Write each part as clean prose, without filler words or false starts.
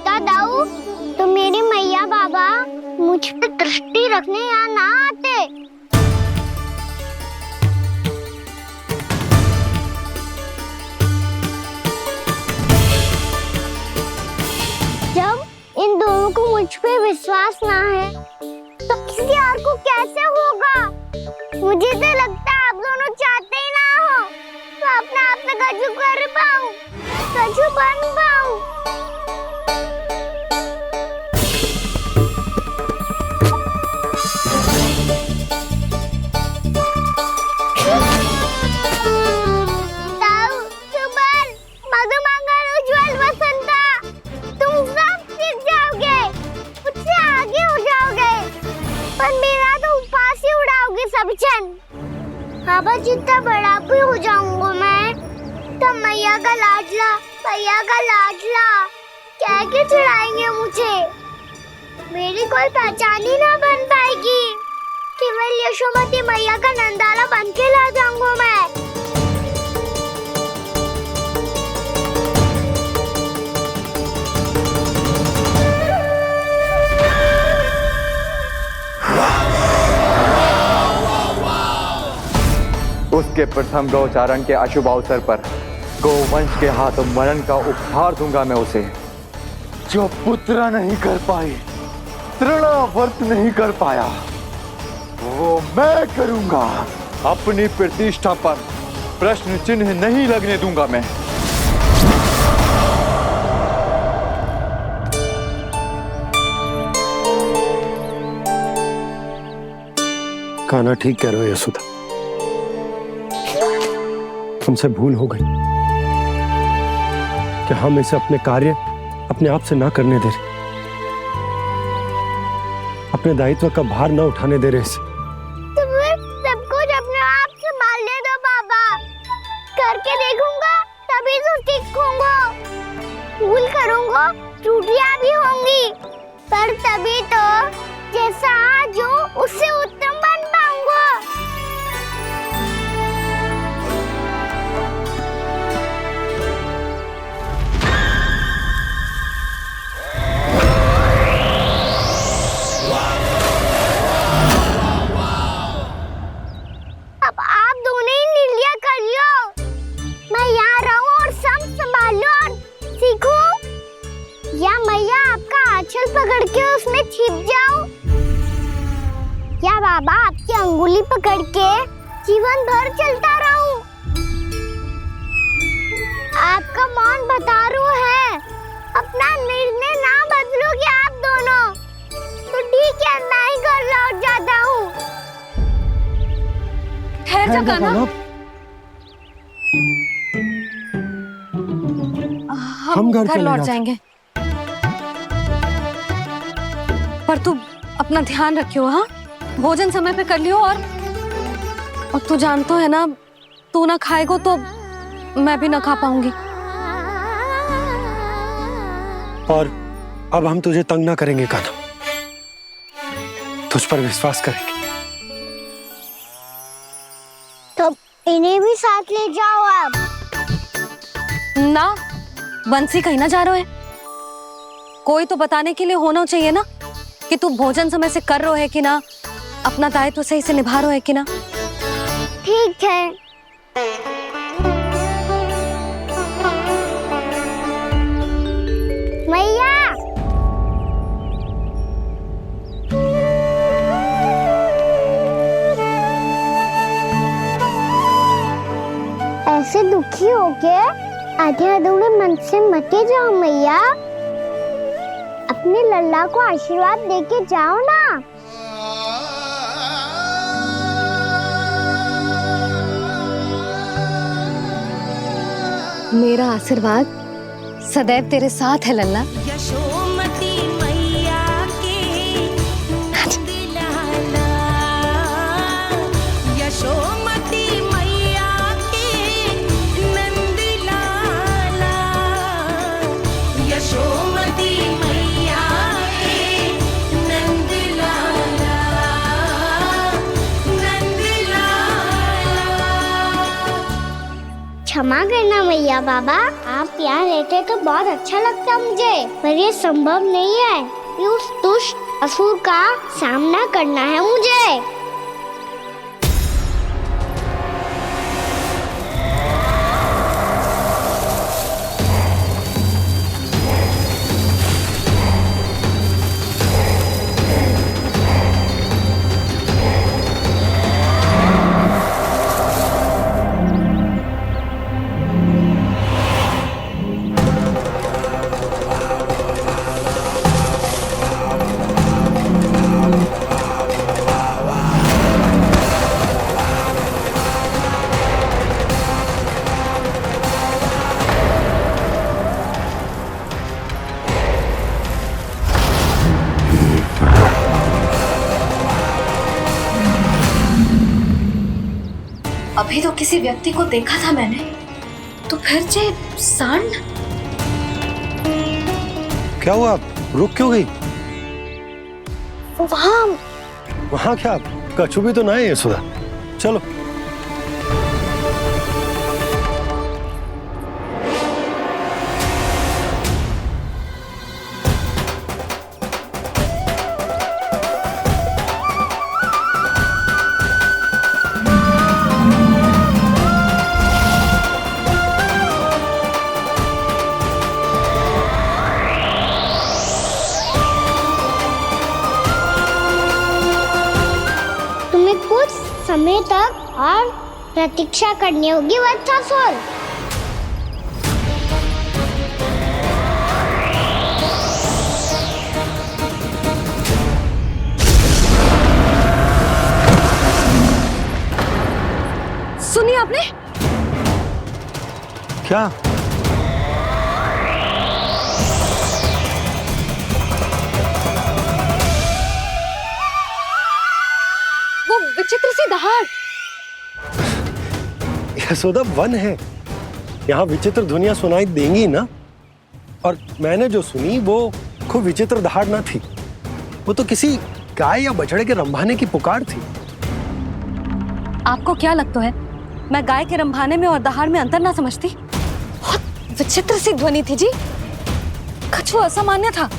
होता दाऊ तो मेरी मैया बाबा मुझ पे दृष्टि रखने यहाँ ना आते। जब इन दोनों को मुझ पे विश्वास ना है तो किसी और को कैसे होगा? मुझे तो लगता है आप दोनों चाहते ही ना हो तो अपने आप से कछु कर पाऊं, कछु बन पाऊं। बाबा जितना बड़ा भी हो जाऊंगा मैं तब मैया का लाडला कह के चिढ़ाएंगे मुझे। मेरी कोई पहचान ही ना बन पाएगी। केवल यशोमती मैया का नंदाला बन के ला जाऊंगा मैं। उसके प्रथम गौचारण के अशुभ अवसर पर गोवंश के हाथों मरण का उपहार दूंगा मैं उसे। जो पुत्र नहीं कर पाई, तृणावर्त नहीं कर पाया, वो मैं करूंगा। अपनी प्रतिष्ठा पर प्रश्न चिन्ह नहीं लगने दूंगा मैं। कान्हा ठीक कह रहे हो यशोदा, हमसे भूल हो गई कि हम इसे अपने कार्य अपने आप से ना करने दे रहे, अपने दायित्व का भार ना उठाने दे रहे इसे। तो फिर सब कुछ अपने आप से संभालने दो बाबा, करके देखूंगा तभी तो सीखूंगा। भूल करूंगा, त्रुटियां भी होंगी, पर तभी तो जैसा आज हूं उससे उत्तम बन पाऊंगा। अब आप दोनों ही निर्णय कर लो, मैं यहाँ रहूं और सब संभालूं और सीखूं, या मैया आपका आंचल पकड़ के उसमें छिप जाऊं, या बाबा आपकी अंगुली पकड़ के जीवन भर चलता रहूं। आपका मौन बतारू है, अपना निर्णय ना बदलोगे आप दोनों तो ठीक है, मैं ही घर लौट जाता हूँ। ठहर जा कान्हा, हम घर लौट जाएंगे, पर तू अपना ध्यान रखियो। हाँ, भोजन समय पे कर लियो। और तू जानतो है ना, तू ना खाएगो तो मैं भी ना खा पाऊंगी। और अब हम तुझे तंग ना करेंगे कान्हा, तुझ पर विश्वास करेंगे। तो इन्हें भी साथ ले जाओ आप। ना, बंसी कहीं ना जा रहे है, कोई तो बताने के लिए होना चाहिए ना कि तू भोजन समय से कर रहे है कि ना, अपना दायित्व सही से निभा रहे है कि ना। ठीक है। मैया, ऐसे दुखी होके आधे अधूरे मन से मत जाओ मैया, अपने लल्ला को आशीर्वाद देके जाओ ना। मेरा आशीर्वाद सदैव तेरे साथ है लल्ला। यशोमती मैया के नंद लाला, यशोमती मैया के नंद लाला, यशोमती मैया के नंद लाला, नंद लाला। क्षमा करना मैया बाबा, आप यहाँ रहते तो बहुत अच्छा लगता मुझे, पर ये संभव नहीं है। ये उस दुष्ट असुर का सामना करना है मुझे। अभी तो किसी व्यक्ति को देखा था मैंने, तो फिर जे सांड। क्या हुआ, रुक क्यों गई? वहाँ क्या कछु भी तो ना है यशोदा, चलो। कुछ समय तक और प्रतीक्षा करनी होगी वत्सासुर। सुनिए आपने क्या? वो विचित्र सी दहाड़। यशोदा वन है, यहाँ विचित्र ध्वनियां सुनाई देंगी ना। और मैंने जो सुनी वो खूब विचित्र दहाड़ ना थी, वो तो किसी गाय या बछड़े के रंभाने की पुकार थी। आपको क्या लगता है मैं गाय के रंभाने में और दहाड़ में अंतर ना समझती? बहुत विचित्र सी ध्वनि थी जी, कुछ वो असामान्य था,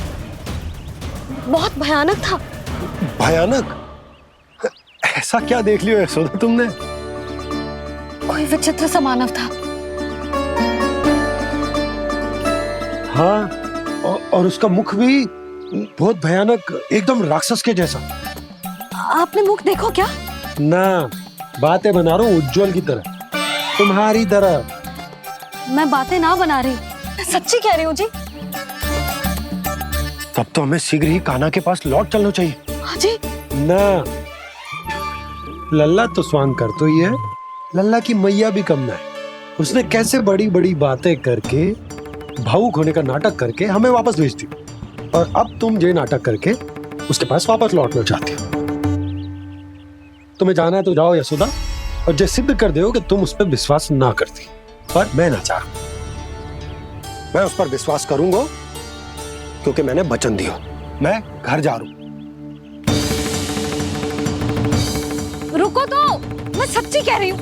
बहुत भयानक था। भयानक? ऐसा क्या देख लियो यशोदा तुमने? कोई विचित्र सा मानव था। हाँ, और उसका मुख भी बहुत भयानक, एकदम राक्षस के जैसा। आपने मुख देखो क्या? ना, बातें बना रहा हूँ उज्जवल की तरह, तुम्हारी तरह। मैं बातें ना बना रही, मैं सच्ची कह रही हूँ जी। तब तो हमें शीघ्र ही कान्हा के पास लौट चलना चाहिए। हाँ जी। ना, लल्ला तो स्वांग कर तो ही है, लल्ला की मैया भी कम ना है। उसने कैसे बड़ी बड़ी बातें करके, भावुक होने का नाटक करके हमें वापस भेज दी, और अब तुम ये नाटक करके उसके पास वापस लौटना चाहती हो। तुम्हें जाना है तो जाओ यशोदा, और जो सिद्ध कर दो कि तुम उस पर विश्वास ना करती, पर मैं ना चाह, मैं उस पर विश्वास करूंगा क्योंकि मैंने वचन दिया। मैं घर जा रहा हूं। रुको तो, मैं सच्ची कह रही हूँ।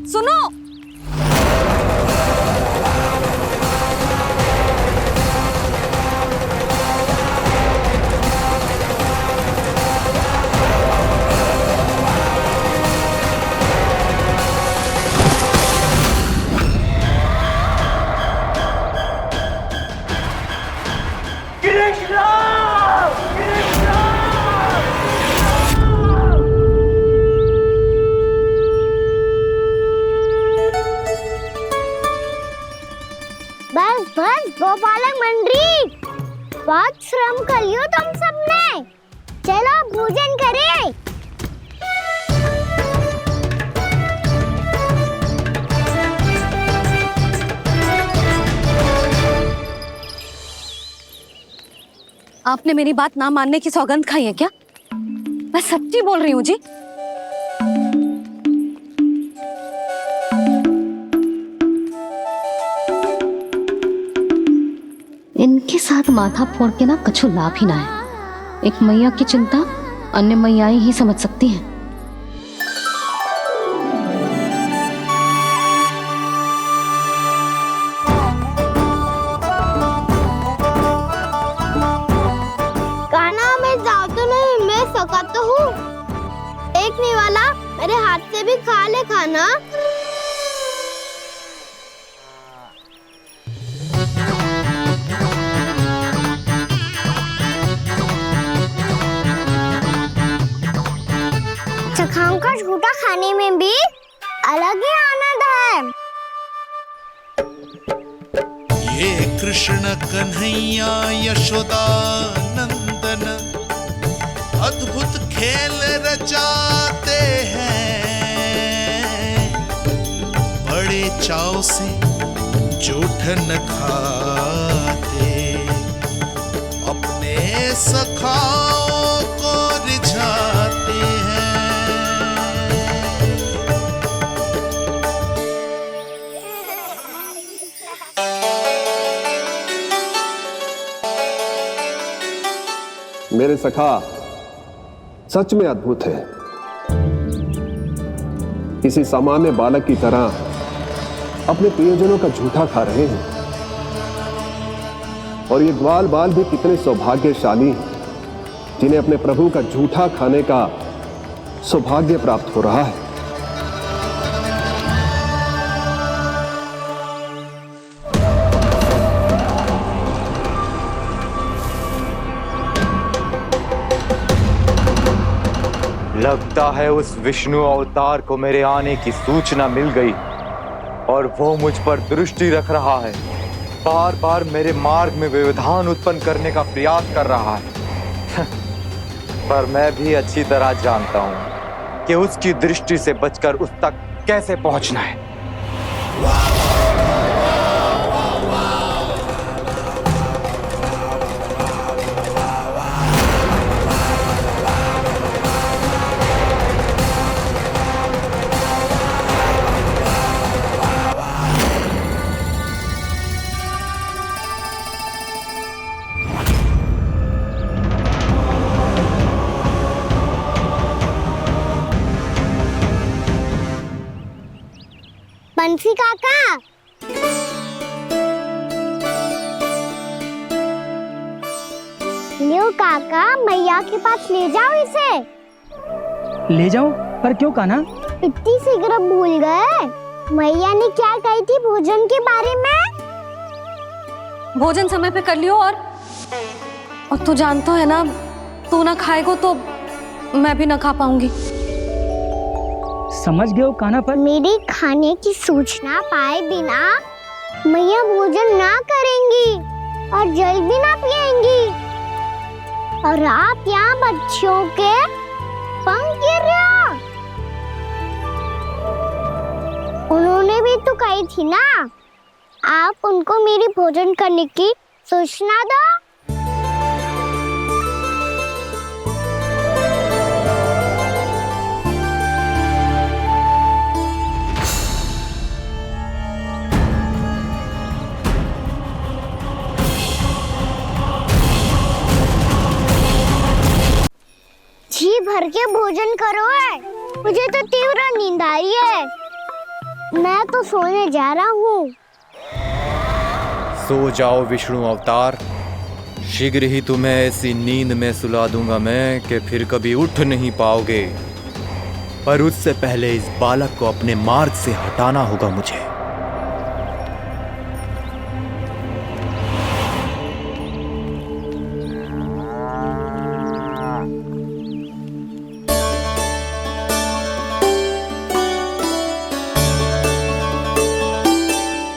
सुनो, बस बस गोपालक मंडली, बहुत श्रम कर लियो तुम सबने, चलो भोजन करें। आपने मेरी बात ना मानने की सौगंध खाई है क्या? मैं सच्ची बोल रही हूँ जी। इनके साथ माथा फोड़ के ना कछु लाभ ही ना है। एक मैया की चिंता अन्य मैयाएं ही समझ सकती हैं। रखने वाला, मेरे हाथ से भी खा ले खाना। चखाओं का झूठा खाने में भी अलग ही आनंद है। ये कृष्ण कन्हैया यशोदा नंदन अद्भुत खेल रचाते हैं, बड़े चाव से जूठ न खाते, अपने सखाओं को रिझाते हैं। मेरे सखा सच में अद्भुत है। किसी सामान्य बालक की तरह अपने प्रियजनों का झूठा खा रहे हैं, और ये ग्वाल बाल भी कितने सौभाग्यशाली हैं जिन्हें अपने प्रभु का झूठा खाने का सौभाग्य प्राप्त हो रहा है। लगता है उस विष्णु अवतार को मेरे आने की सूचना मिल गई और वो मुझ पर दृष्टि रख रहा है। बार बार मेरे मार्ग में व्यवधान उत्पन्न करने का प्रयास कर रहा है। पर मैं भी अच्छी तरह जानता हूं कि उसकी दृष्टि से बचकर उस तक कैसे पहुंचना है। बंसी काका, लियो काका, मैया के पास ले जाओ इसे। ले जाओ? पर क्यों कान्हा? इतनी शीघ्र भूल गए? मैया ने क्या कही थी भोजन के बारे में? भोजन समय पे कर लियो। और तू जानता है ना, तू ना खाएगो तो मैं भी ना खा पाऊंगी। समझ गए हो कान्हा? पर मेरे खाने की सूचना पाए बिना मैया भोजन ना करेंगी और जल भी ना पिएंगी, और आप यहाँ बच्चों के पंख गिर रहे हो। उन्होंने भी तो कही थी ना, आप उनको मेरी भोजन करने की सूचना दो। जी भर के भोजन करो है, मुझे तो तीव्र नींद आ रही है। मैं तो सोने जा रहा हूँ। सो जाओ विष्णु अवतार, शीघ्र ही तुम्हें ऐसी नींद में सुला दूंगा मैं कि फिर कभी उठ नहीं पाओगे। पर उससे पहले इस बालक को अपने मार्ग से हटाना होगा मुझे।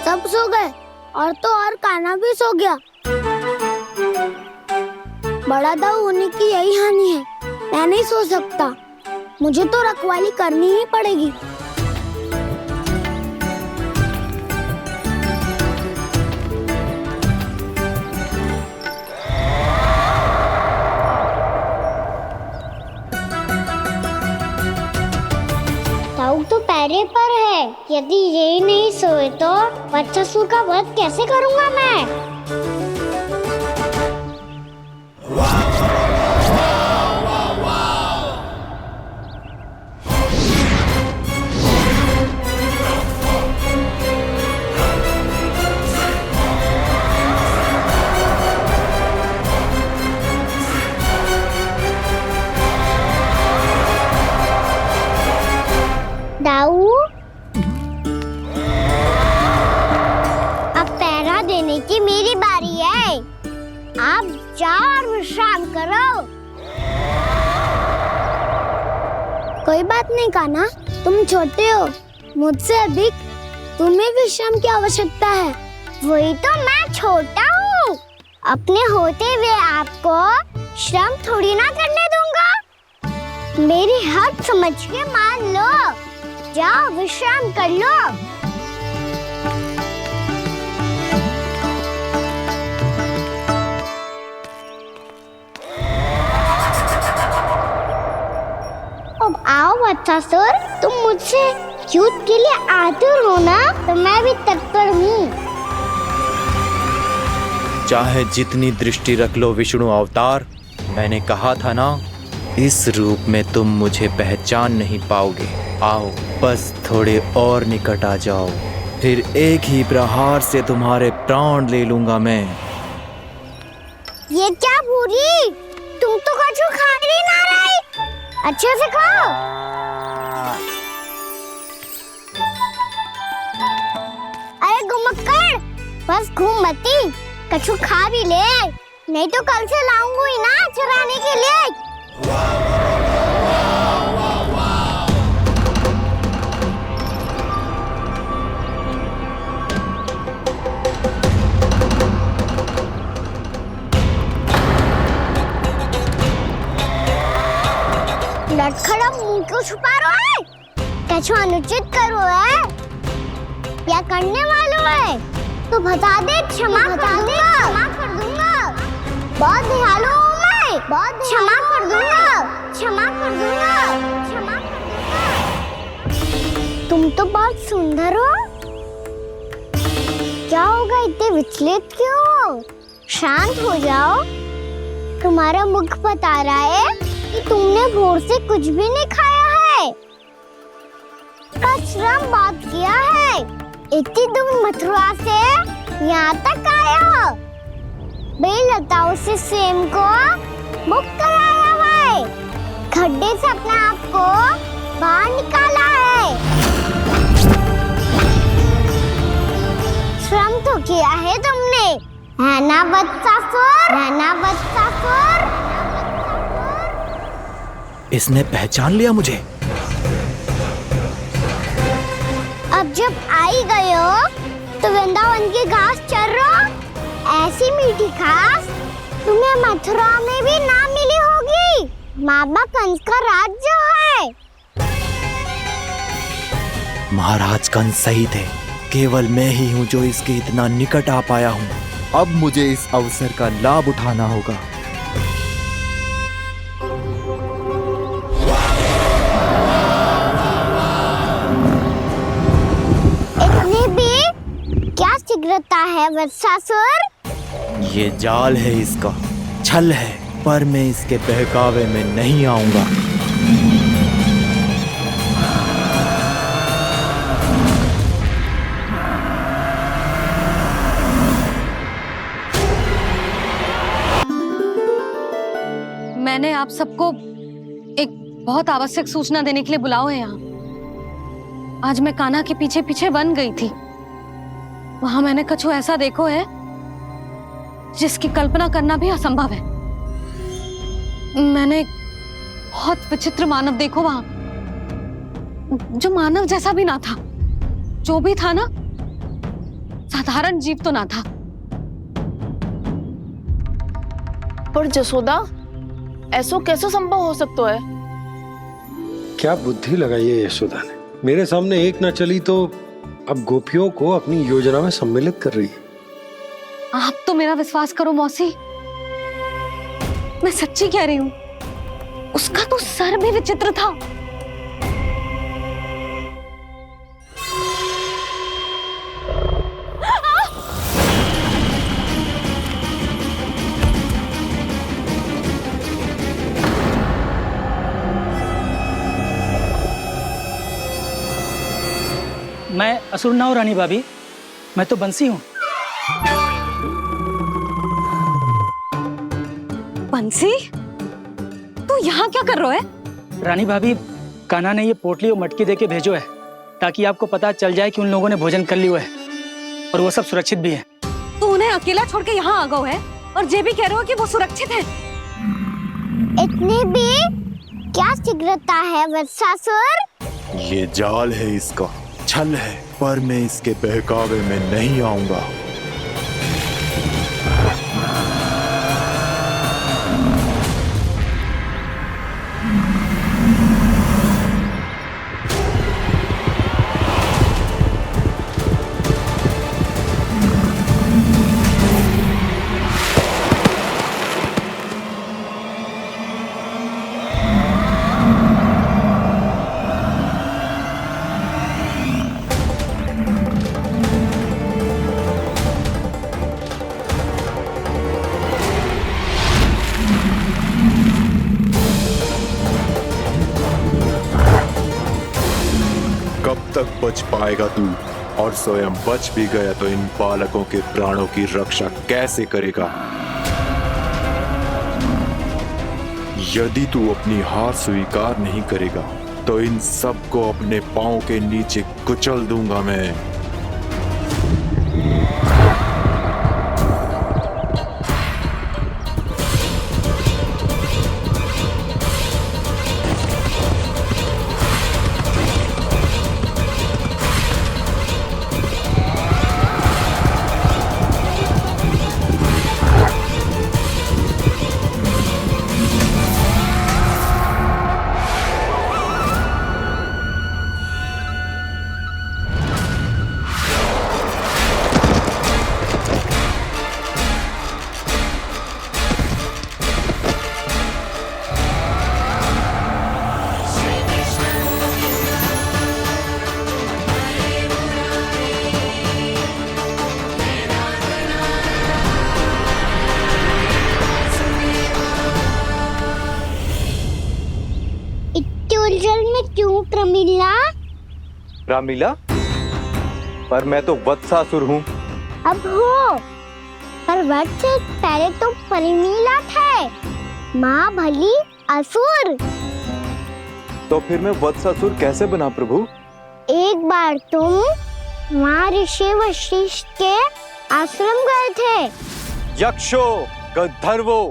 सब सो गए और तो और कान्हा भी सो गया। बड़ा दाऊ होने की यही हानि है, मैं नहीं सो सकता। मुझे तो रखवाली करनी ही पड़ेगी। ताऊ तो पैरे पर है, यदि यही नहीं सोए तो बच्चासुर का वध कैसे करूंगा मैं? बेटी मेरी बारी है, आप जाओ और विश्राम करो। कोई बात नहीं कान्हा, तुम छोटे हो, मुझसे अधिक तुम्हें विश्राम की आवश्यकता है। वही तो मैं छोटा हूँ, अपने होते हुए आपको श्रम थोड़ी ना करने दूंगा। मेरी हद समझ के मान लो, जाओ विश्राम कर लो। अब आओ बच्चासुर, तुम मुझसे युद्ध के लिए आतुर हो ना, तो मैं भी तत्पर हूँ। चाहे जितनी दृष्टि रख लो विष्णु अवतार, मैंने कहा था ना, इस रूप में तुम मुझे पहचान नहीं पाओगे। आओ बस थोड़े और निकट आ जाओ, फिर एक ही प्रहार से तुम्हारे प्राण ले लूंगा मैं। ये क्या भूरी, तुम तो कछु खा ही ना रही, अच्छे से खाओ। अरे घुमक्कड़, बस घूम मती, कछु खा भी ले, नहीं तो कल से लाऊंगा ही ना चुराने के लिए। लटखड़ा मुंह क्यों छुपा रहा है? कछु अनुचित करो है या करने वालों है तो बता दे, क्षमा कर दूंगा। बहुत दयालु हूँ मैं, बहुत क्षमा कर दूंगा। तुम तो बहुत सुंदर हो, क्या होगा, इतने विचलित क्यों हो? शांत हो जाओ, तुम्हारा मुख बता रहा है कि तुमने भोर से कुछ भी नहीं खाया है, बस श्रम बहुत किया है। इतनी दूर मथुरा से यहाँ तक आया हो, बेलताओं से स्वयं को मुक्त कराया हुआ है, खड्डे से अपने आप को बाहर निकाला है। श्रम तो किया है तुमने, है ना वत्सासुर? इसने पहचान लिया मुझे। अब जब आई गए हो तो वृंदावन की घास चर रहो, ऐसी मीठी घास तुम्हें मथुरा में भी ना मिली होगी। मामा कंस का राज्य है। महाराज कंस सही थे, केवल मैं ही हूँ जो इसके इतना निकट आ पाया हूँ। अब मुझे इस अवसर का लाभ उठाना होगा। इतनी भी क्या शीघ्रता है वत्सासुर? ये जाल है इसका, छल है, पर मैं इसके बहकावे में नहीं आऊंगा। मैंने आप सबको एक बहुत आवश्यक सूचना देने के लिए बुलाओ है यहाँ। आज मैं कान्हा के पीछे पीछे वन गई थी, वहां मैंने कछु ऐसा देखो है जिसकी कल्पना करना भी असंभव है। मैंने एक बहुत विचित्र मानव देखो वहां, जो मानव जैसा भी ना था, जो भी था ना, साधारण जीव तो ना था। पर जसोदा, ऐसो कैसे संभव हो सकता है? क्या बुद्धि लगाई है यशोदा ने, मेरे सामने एक ना चली तो अब गोपियों को अपनी योजना में सम्मिलित कर रही है। आप तो मेरा विश्वास करो मौसी, मैं सच्ची कह रही हूं, उसका तो सर भी विचित्र था। मैं असुर ना हूं रानी भाभी, मैं तो बंसी हूँ। बंसी, तू यहाँ क्या कर रहा है? रानी भाभी, कान्हा ने ये पोटली और मटकी देके भेजो है ताकि आपको पता चल जाए कि उन लोगों ने भोजन कर लिया है और वो सब सुरक्षित भी है। तू उन्हें उन्हें अकेला छोड़ के यहाँ आ गए है और जे भी कह रहे हो कि वो सुरक्षित है। इतनी भी क्या शीघ्रता है वत्सासुर? ये जाल है, इसका छल है, पर मैं इसके बहकावे में नहीं आऊंगा। कब तक बच पाएगा तू? और स्वयं बच भी गया तो इन बालकों के प्राणों की रक्षा कैसे करेगा? यदि तू अपनी हार स्वीकार नहीं करेगा तो इन सबको अपने पांव के नीचे कुचल दूंगा मैं। उलझन में क्यों प्रमिला? रामीला, पर मैं तो वत्सासुर हूँ। अब हो, पर वट से पहले तो परिमीला थे, माँ भली असुर। तो फिर मैं वत्सासुर कैसे बना प्रभु? एक बार तुम वहाँ ऋषि वशिष्ठ के आश्रम गए थे। यक्षों, गंधर्वों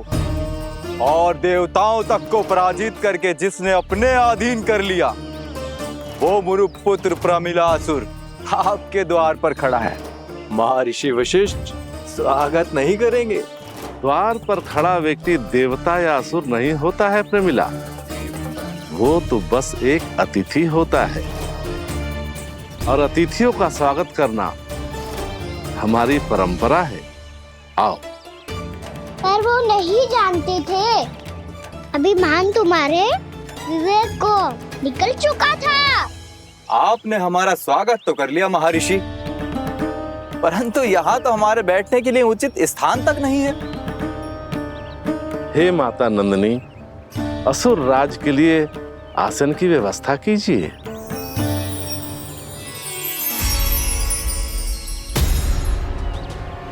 और देवताओं तक को पराजित करके जिसने अपने अधीन कर लिया, वो मुरुपुत्र प्रमिलासुर आपके द्वार पर खड़ा है। महर्षि वशिष्ठ स्वागत नहीं करेंगे? द्वार पर खड़ा व्यक्ति देवता या असुर नहीं होता है प्रमिला, वो तो बस एक अतिथि होता है, और अतिथियों का स्वागत करना हमारी परंपरा है। आओ। पर वो नहीं जानते थे, अभिमान तुम्हारे विवेक को निकल चुका था। आपने हमारा स्वागत तो कर लिया महर्षि, परंतु यहाँ तो हमारे बैठने के लिए उचित स्थान तक नहीं है। हे माता नंदिनी, असुर राज के लिए आसन की व्यवस्था कीजिए।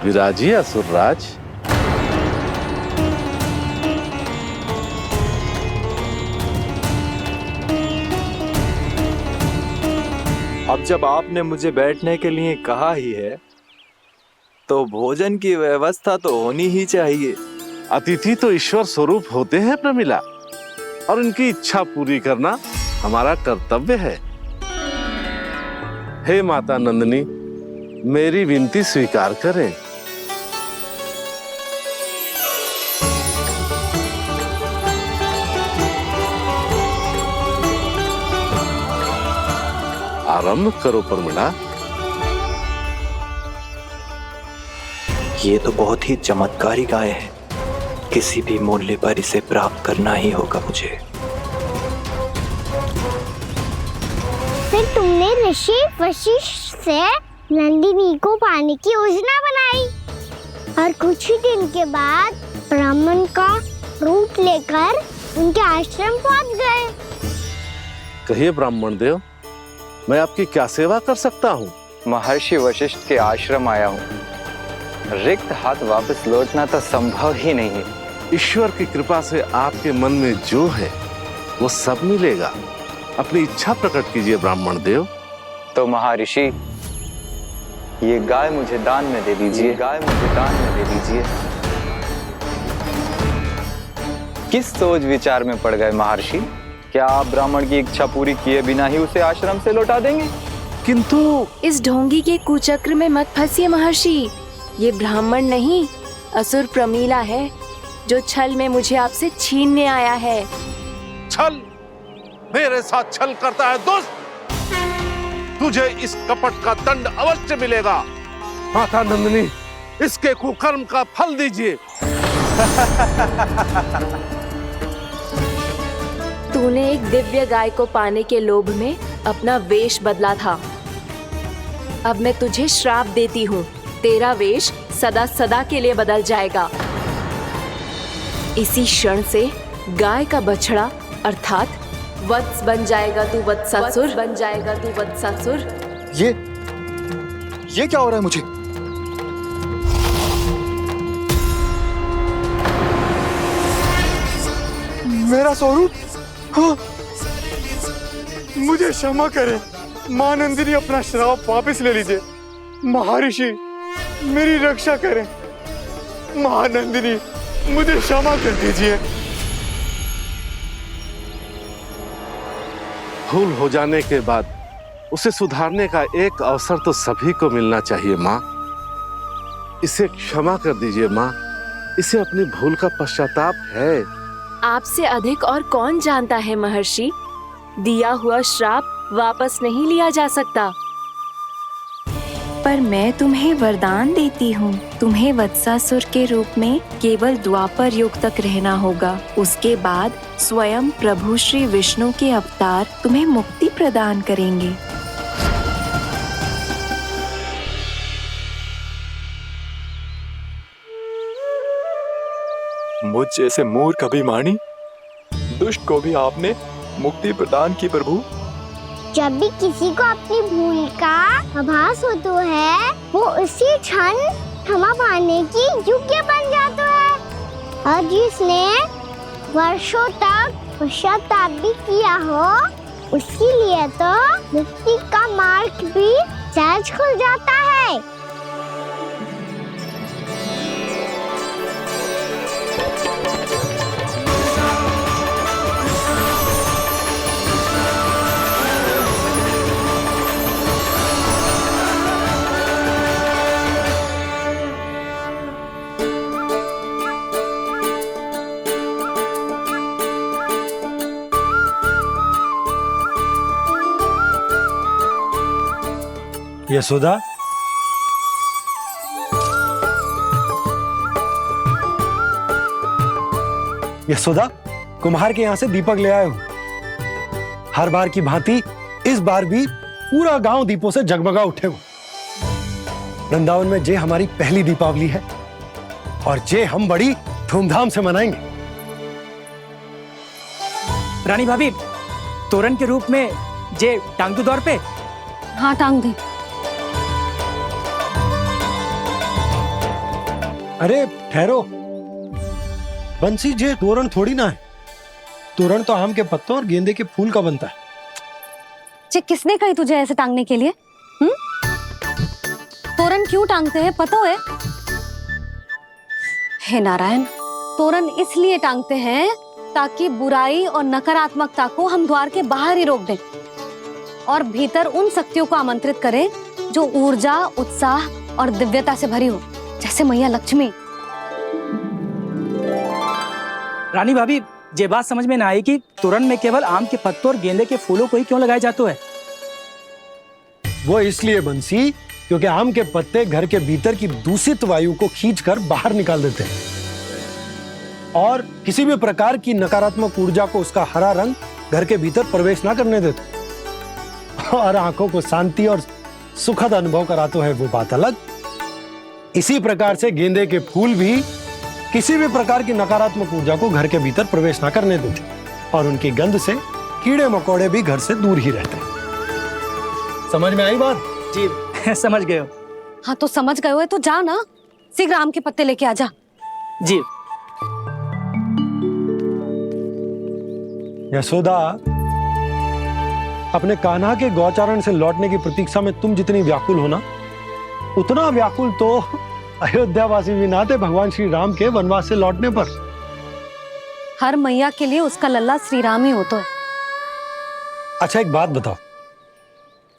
विराजिए असुर राज। अब जब आपने मुझे बैठने के लिए कहा ही है, तो भोजन की व्यवस्था तो होनी ही चाहिए। अतिथि तो ईश्वर स्वरूप होते हैं प्रमिला, और उनकी इच्छा पूरी करना हमारा कर्तव्य है। हे माता नंदिनी, मेरी विनती स्वीकार करें। आरंभ करो प्रमिला। ये तो बहुत ही चमत्कारी गाय है, किसी भी मूल्य पर इसे प्राप्त करना ही होगा मुझे। फिर तुमने ऋषि वशिष्ठ से नंदिनी को पाने की योजना बनाई, और कुछ ही दिन के बाद ब्राह्मण का रूप लेकर उनके आश्रम पहुंच गए। कहिए ब्राह्मण देव, मैं आपकी क्या सेवा कर सकता हूँ? महर्षि वशिष्ठ के आश्रम आया हूँ। रिक्त हाथ वापस लौटना तो संभव ही नहीं है। ईश्वर की कृपा से आपके मन में जो है वो सब मिलेगा। अपनी इच्छा प्रकट कीजिए ब्राह्मण देव। तो महर्षि, ये गाय मुझे दान में दे दीजिए, गाय मुझे दान में दे दीजिए। किस सोच विचार में पड़ गए महर्षि? क्या आप ब्राह्मण की इच्छा पूरी किए बिना ही उसे आश्रम से लौटा देंगे? किंतु इस ढोंगी के कुचक्र में मत फंसिए महर्षि। ये ब्राह्मण नहीं, असुर प्रमीला है जो छल में मुझे आपसे छीनने आया है। छल? मेरे साथ छल करता है दुष्ट? तुझे इस कपट का दंड अवश्य मिलेगा। माता नंदिनी, इसके कुकर्म का फल दीजिए। तूने एक दिव्य गाय को पाने के लोभ में अपना वेश बदला था। अब मैं तुझे श्राप देती हूँ, तेरा वेश सदा सदा के लिए बदल जाएगा। इसी क्षण से गाय का बछड़ा अर्थात वत्स बन जाएगा तू वत्सासुर, बन जाएगा तू वत्सासुर। ये क्या हो रहा है मुझे? मेरा स्वरूप? हाँ। मुझे क्षमा करें मां नंदिनी, अपना श्राप वापस ले लीजिए। महर्षि मेरी रक्षा करें। मां नंदिनी मुझे क्षमा कर दीजिए। भूल हो जाने के बाद उसे सुधारने का एक अवसर तो सभी को मिलना चाहिए माँ। इसे क्षमा कर दीजिए माँ, इसे अपनी भूल का पश्चाताप है। आपसे अधिक और कौन जानता है महर्षि, दिया हुआ श्राप वापस नहीं लिया जा सकता। पर मैं तुम्हें वरदान देती हूँ, तुम्हें वत्सासुर के रूप में केवल द्वापर युग तक रहना होगा। उसके बाद स्वयं प्रभु श्री विष्णु के अवतार तुम्हें मुक्ति प्रदान करेंगे। मुझ जैसे मूर्ख अभिमानी दुष्ट को भी आपने मुक्ति प्रदान की प्रभु। जब भी किसी को अपनी भूल का आभास होता है, वो उसी क्षण क्षमा पाने की योग्य बन जाता है। और जिसने वर्षों तक पश्चाताप भी किया हो, उसके लिए तो मुक्ति का मार्ग भी सहज खुल जाता है। यशोदा, यशोदा, कुम्हार के यहाँ से दीपक ले आया हूं। हर बार की भांति इस बार भी पूरा गांव दीपों से जगमगा उठे हो। वृंदावन में जे हमारी पहली दीपावली है और जे हम बड़ी धूमधाम से मनाएंगे। रानी भाभी, तोरण के रूप में जे टांग दो दौर पे। हाँ, टांग दे। अरे ठहरो बंसी, जे तोरण थोड़ी ना है। तोरण तो आम के पत्तों और गेंदे के फूल का बनता है। जे किसने कही तुझे ऐसे टांगने के लिए? तोरण क्यों टांगते हैं पता है? हे नारायण, तोरण इसलिए टांगते हैं ताकि बुराई और नकारात्मकता को हम द्वार के बाहर ही रोक दें और भीतर उन शक्तियों को आमंत्रित करें जो ऊर्जा, उत्साह और दिव्यता से भरी हो, जैसे मैया लक्ष्मी। रानी भाभी, ये बात समझ में ना आई कि तोरण में केवल आम के पत्तों और गेंदे के फूलों को ही क्यों लगाया जाता है? वो इसलिए बंसी, क्योंकि आम के पत्ते घर के भीतर की दूषित वायु को खींचकर बाहर निकाल देते हैं और किसी भी प्रकार की नकारात्मक ऊर्जा को उसका हरा रंग घर के भीतर प्रवेश ना करने देते और आंखों को शांति और सुखद अनुभव कराते है, वो बात अलग। इसी प्रकार से गेंदे के फूल भी किसी भी प्रकार की नकारात्मक ऊर्जा को घर के भीतर प्रवेश ना करने देते और उनकी गंध से कीड़े मकोड़े भी घर से दूर ही रहते हैं। समझ में आई बात? जी समझ गए हो। हाँ तो समझ गए हो तो जा ना, शीघ्र आम के पत्ते लेके आ जा। जी। यशोदा, अपने कान्हा के गौचारण से लौटने की प्रतीक्षा में तुम जितनी व्याकुल हो ना, उतना व्याकुल तो अयोध्यावासी भी ना थे भगवान श्री राम के वनवास से लौटने पर। हर मैया के लिए उसका लल्ला श्री राम ही होता है। अच्छा एक बात बताओ,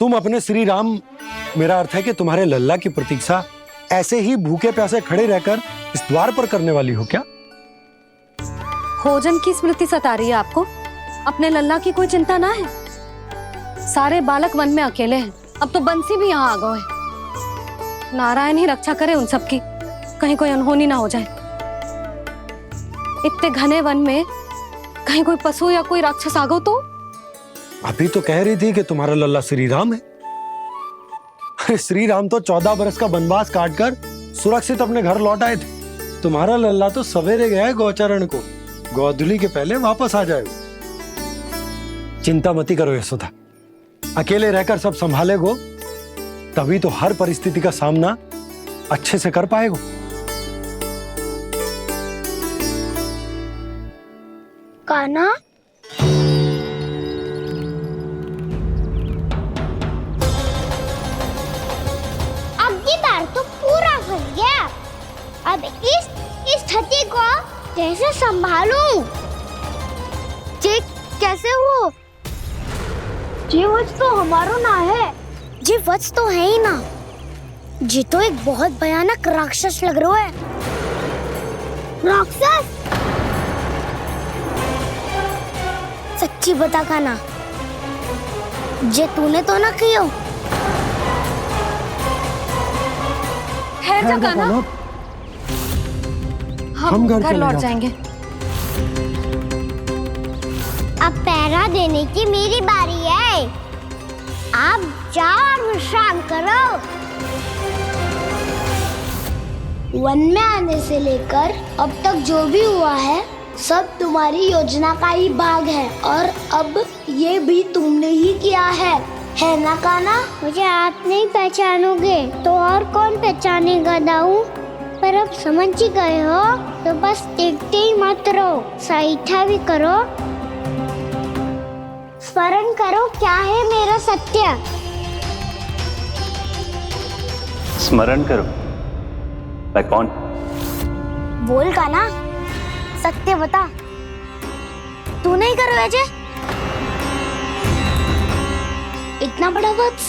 तुम अपने श्री राम, मेरा अर्थ है कि तुम्हारे लल्ला की प्रतीक्षा ऐसे ही भूखे प्यासे खड़े रहकर इस द्वार पर करने वाली हो क्या? भोजन की स्मृति सता रही है आपको? अपने लल्ला की कोई चिंता ना है। सारे बालक वन में अकेले हैं, अब तो बंसी भी यहाँ आ गए हैं। नारायण ही रक्षा करे उन सबकी, कहीं कोई अनहोनी ना हो जाए। इतने घने वन में कहीं कोई पशु या कोई राक्षस आ गो तो? अभी तो कह रही थी कि तुम्हारा लल्ला श्री राम है। अरे श्री राम तो 14 बरस का वनवास काटकर सुरक्षित अपने घर लौट आए थे। तुम्हारा लल्ला तो सवेरे गया है गौचरण को, गोधूली के पहले वापस आ जाएगा। चिंता मती करो यशोदा, अकेले रहकर सब संभालेगो तभी तो हर परिस्थिति का सामना अच्छे से कर पाएगो। कान्हा, अब की बार तो पूरा फंस गया। अब इस स्थिति को कैसे संभालूं? जी कैसे हो? जी वच तो हमारो ना है। जी वच तो है ही ना। जी तो एक बहुत भयानक राक्षस लग रहा है। राक्षस? सच्ची बता कान्हा, जे तूने तो ना कियो? है जा कान्हा, हम घर लौट जाएंगे। अब पहरा देने की मेरी बारी है। आप जाओ और विश्राम करो। वन में आने से लेकर अब तक जो भी हुआ है सब तुम्हारी योजना का ही भाग है, और अब ये भी तुमने ही किया है ना कान्हा? मुझे आप नहीं पहचानोगे तो और कौन पहचानेगा दाऊ? पर अब समझ ही गए हो तो बस देखते ही मत रहो, सईठा भी करो। स्मरण करो क्या है मेरा सत्य। स्मरण करो, मैं कौन? बोल कान्हा, सत्य बता। तू नहीं करो अजय? इतना बड़ा वत्स,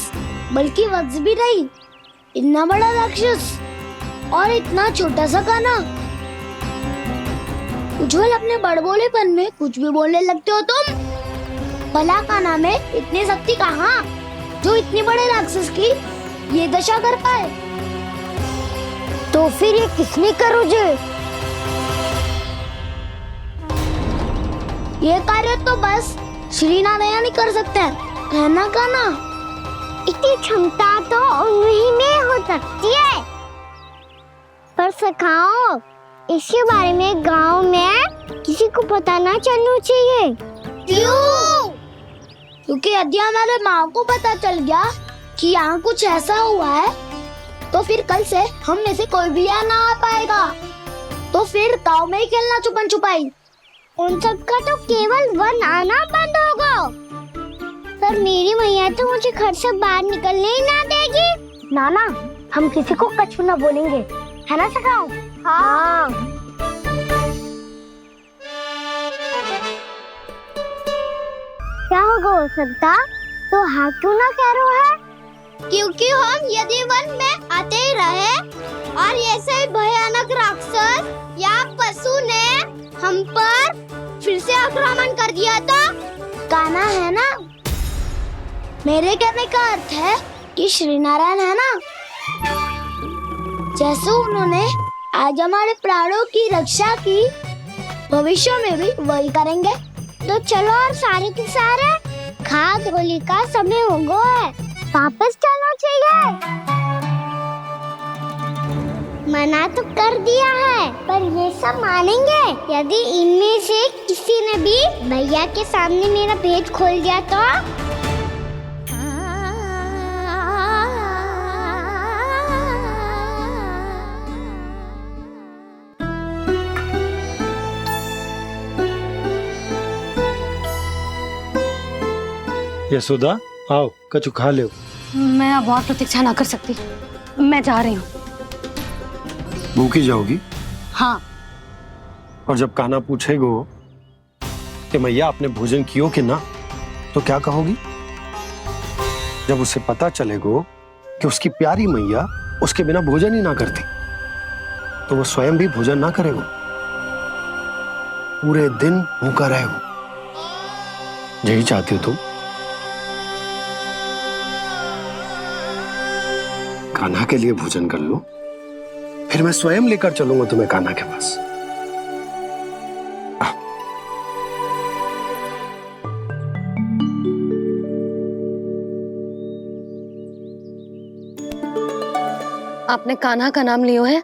बल्कि वत्स भी नहीं, इतना बड़ा राक्षस और इतना छोटा सा कान्हा। उज्जवल अपने बड़बोलेपन में कुछ भी बोलने लगते हो तुम। भला कान्हा में इतनी शक्ति कहाँ जो इतने बड़े राक्षस की ये दशा कर पाए? तो फिर ये किसने करो जे? ये कार्य तो बस श्री नारायण ही कर सकते हैं, है ना कान्हा? इतनी क्षमता तो उन्हीं में हो सकती है, पर सखाओ इसके बारे में गांव में किसी को पता ना चलना चाहिए। क्यों? क्योंकि यदि हमारे माँ को पता चल गया कि यहाँ कुछ ऐसा हुआ है तो फिर कल से हम में से कोई भी यहाँ ना आ पाएगा। तो फिर गाँव में ही खेलना छुपन छुपाई। उन सब का तो केवल वन आना बंद होगा। पर मेरी मैया तो मुझे घर से बाहर निकलने ही ना देगी। नाना, हम किसी को कछु ना बोलेंगे, है ना सखाओ? हाँ। क्या होगा हो सकता? तो हाँ क्यों ना कह रहा है? क्योंकि हम यदि वन में आते ही रहे और ऐसे भयानक राक्षस या पशु ने हम पर फिर से आक्रमण कर दिया तो कान्हा, है ना? मेरे कहने का अर्थ है कि श्री नारायण है ना, जैसे उन्होंने आज हमारे प्राणों की रक्षा की, भविष्य में भी वही करेंगे। तो चलो और सारे के सारे खाद होली का समय हो गया है, वापस चलना चाहिए। मना तो कर दिया है, पर ये सब मानेंगे यदि इनमें से किसी ने भी भैया के सामने मेरा भेद खोल दिया तो? यशोदा आओ, कछु खा ले। मैं अब और प्रतीक्षा ना कर सकती। मैं जा रही हूँ। भूखी जाओगी? हाँ। और जब कान्हा पूछेगो कि मैया आपने भोजन कियो कि ना, तो क्या कहोगी? जब उसे पता चलेगो कि उसकी प्यारी मैया उसके बिना भोजन ही ना करती, तो वो स्वयं भी भोजन ना करेगो, पूरे दिन भूखा रहेगो। यही चाहती हो तुम? कान्हा के लिए भोजन कर लो, फिर मैं स्वयं लेकर चलूंगा तुम्हें कान्हा के पास। आपने कान्हा का नाम लियो है,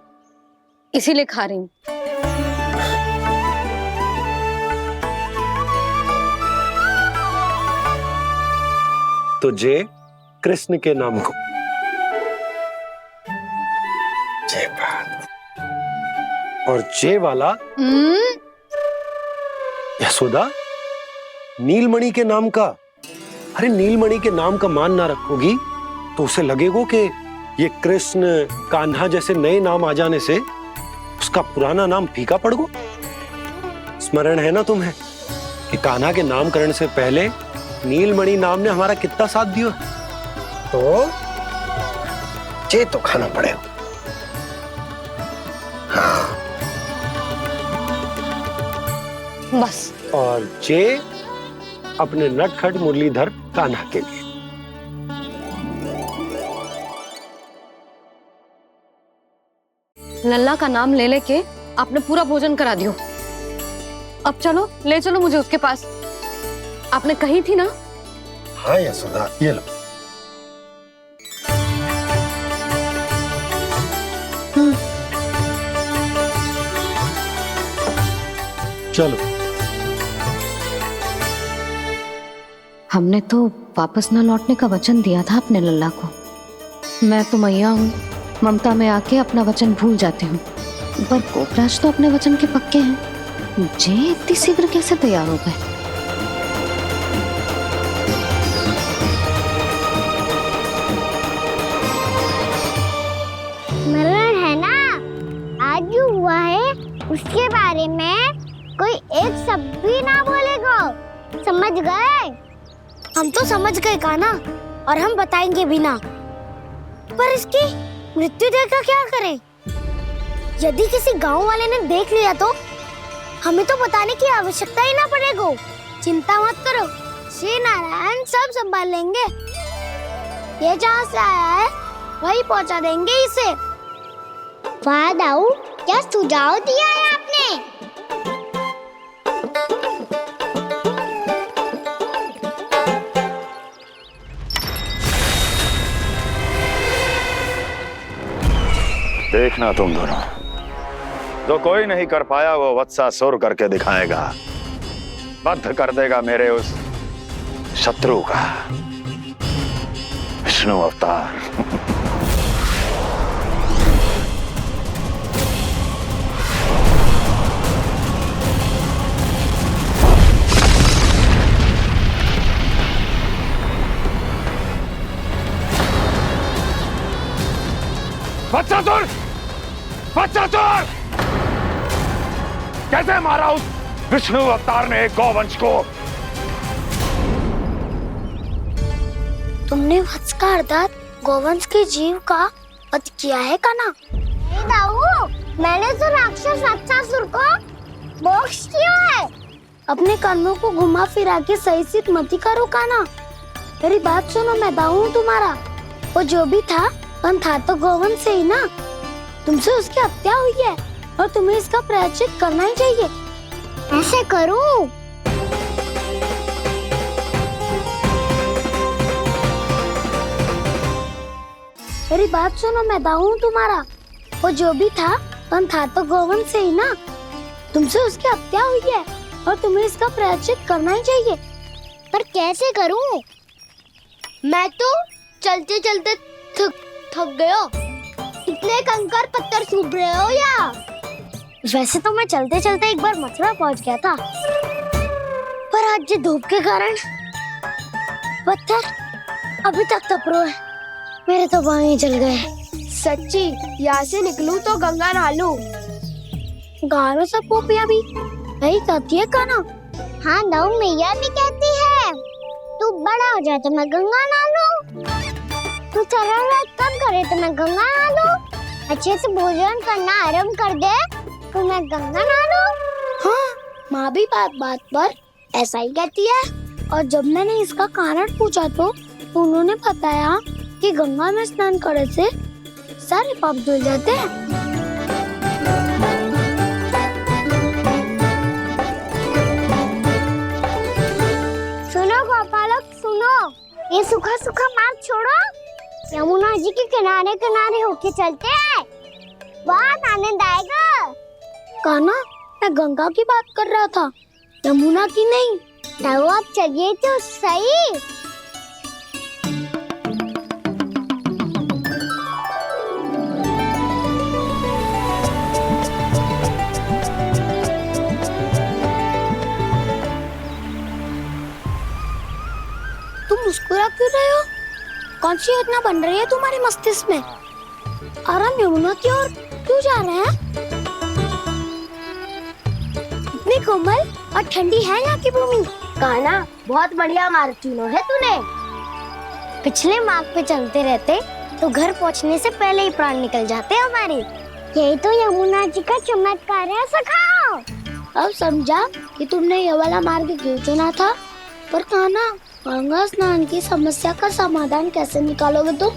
इसीलिए खा रही हूँ। तो जय कृष्ण के नाम को। जय बात। और जय वाला यशोदा, नीलमणि के नाम का। अरे नीलमणि के नाम का मान ना रखोगी तो उसे लगेगा कि ये कृष्ण कान्हा जैसे नए नाम आ जाने से उसका पुराना नाम फीका पड़ गो। स्मरण है ना तुम्हें कि कान्हा के नामकरण से पहले नीलमणि नाम ने हमारा कितना साथ दिया? तो जे तो खाना पड़ेगा। हाँ। बस। और जे अपने नटखट मुरलीधर कान्हा के लिए। लल्ला का नाम ले लेके आपने पूरा भोजन करा दियो। अब चलो, ले चलो मुझे उसके पास। आपने कही थी ना? हाँ यशोदा, ये लो। चलो। हमने तो वापस न लौटने का वचन दिया था अपने लल्ला को। मैं तो मैया हूँ, ममता में आके अपना वचन भूल जाती हूँ, पर गोपराज तो अपने वचन के पक्के हैं। जे इतनी शीघ्र कैसे तैयार हो गए? मरण है ना, आज जो हुआ है उसके बारे में कोई एक शब्द भी ना बोलेगा। समझ गए? हम तो समझ गए कान्हा, और हम बताएंगे भी ना। पर इसकी मृत्यु देखकर क्या करें? यदि किसी गांव वाले ने देख लिया तो हमें तो बताने की आवश्यकता ही ना पड़ेगा। चिंता मत करो, श्री नारायण सब संभाल लेंगे। ये जहाँ से आया है वही पहुँचा देंगे इसे। वाह दाऊ, क्या सुझाव दिया है आपने? देखना तुम दोनों, जो कोई नहीं कर पाया वो वत्सासुर करके दिखाएगा। बद्ध कर देगा मेरे उस शत्रु का विष्णु अवतार। वत्सासुर! वत्सासुर! कैसे मारा उस विष्णु अवतार ने गौवंश को? तुमने वत्स का अर्थात गौवंश के जीव का वध किया है कान्हा? नहीं दाऊ, मैंने तो राक्षस वत्सासुर को मोक्ष दिया है। अपने कर्मों को घुमा फिरा के सही सिद्ध मत करो कान्हा। मेरी बात सुनो, मैं दाऊ हूँ तुम्हारा। वो जो भी था तो गौवंश से ही ना। तुमसे उसकी हत्या हुई है और तुम्हें इसका प्रायश्चित करना ही चाहिए। ऐसे करूं? मेरी बात सुनो, मैं दाऊ हूँ तुम्हारा। वो जो भी था तो गौवंश से ही ना। तुमसे उसकी हत्या हुई है और तुम्हें इसका प्रायश्चित करना ही चाहिए। पर कैसे करूं? मैं तो चलते चलते थक गयो। इतने कंकर पत्थर सूख रहे हो या? वैसे तो मैं चलते चलते एक बार मथुरा पहुंच गया था, पर आज ये धूप के कारण पत्थर अभी तक तप रहे हैं। मेरे तो बाएं जल गए। सच्ची यहाँ से निकलूं तो गंगा नहा लूं। गारो सब पोपिया भी यही कहती है काना। हाँ नौ मैया भी कहती है तू बड़ा हो जाए तो मैं गंगा नहा लूं, तू शरारत कम करे तो मैं गंगा नहा लूं, अच्छे से भोजन करना आरंभ कर दे तो मैं गंगा नहा लूं। हाँ माँ भी बात बात पर ऐसा ही कहती है। और जब मैंने इसका कारण पूछा तो उन्होंने बताया कि गंगा में स्नान करने से सारे पाप धुल जाते हैं। सुनो गोपालक सुनो, ये सूखा सूखा मार्ग छोड़ो, यमुना जी के किनारे किनारे होके चलते हैं, बहुत आनंद आएगा। कान्हा मैं गंगा की बात कर रहा था, यमुना की नहीं। तो आप चलिए तो सही। तुम मुस्कुरा क्यों रहे हो? कौन सी योजना बन रही है तुम्हारे मस्तिष्क में? और हम यमुना की ओर क्यों जा रहे हैं? इतनी कोमल और ठंडी है यहाँ की भूमि। कान्हा बहुत बढ़िया मार्ग चुना है तूने। पिछले मार्ग पे चलते रहते तो घर पहुँचने से पहले ही प्राण निकल जाते हमारे। यही तो यमुना जी का चमत्कार है सखाओ। अब समझा कि तुमने ये वाला मार्ग क्यों चुना था। पर कान्हा गंगा स्नान की समस्या का समाधान कैसे निकालोगे तुम?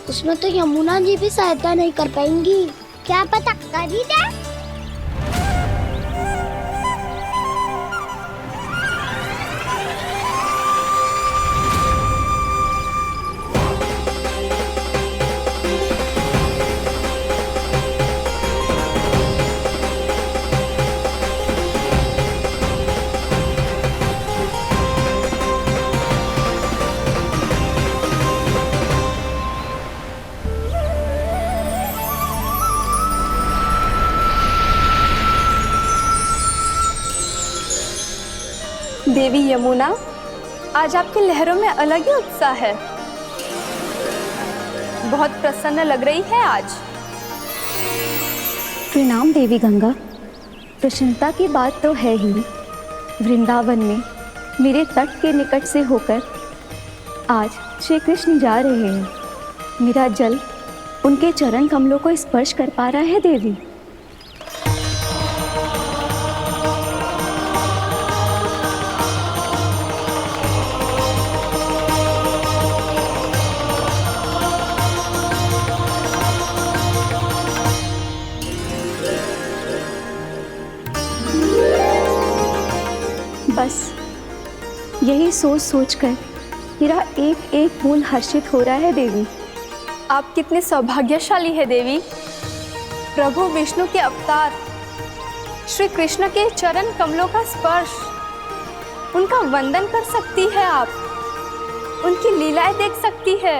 उसमें तो यमुना जी भी सहायता नहीं कर पाएंगी। क्या पता कर ही दे। देवी यमुना, आज आपकी लहरों में अलग ही उत्साह है। बहुत प्रसन्न लग रही है आज। प्रणाम देवी गंगा। प्रसन्नता की बात तो है ही। वृंदावन में मेरे तट के निकट से होकर आज श्री कृष्ण जा रहे हैं। मेरा जल उनके चरण कमलों को स्पर्श कर पा रहा है देवी। बस यही सोच सोचकर मेरा एक एक खून हर्षित हो रहा है देवी। आप कितने सौभाग्यशाली है देवी। प्रभु विष्णु के अवतार श्री कृष्ण के चरण कमलों का स्पर्श, उनका वंदन कर सकती है आप, उनकी लीलाएं देख सकती है,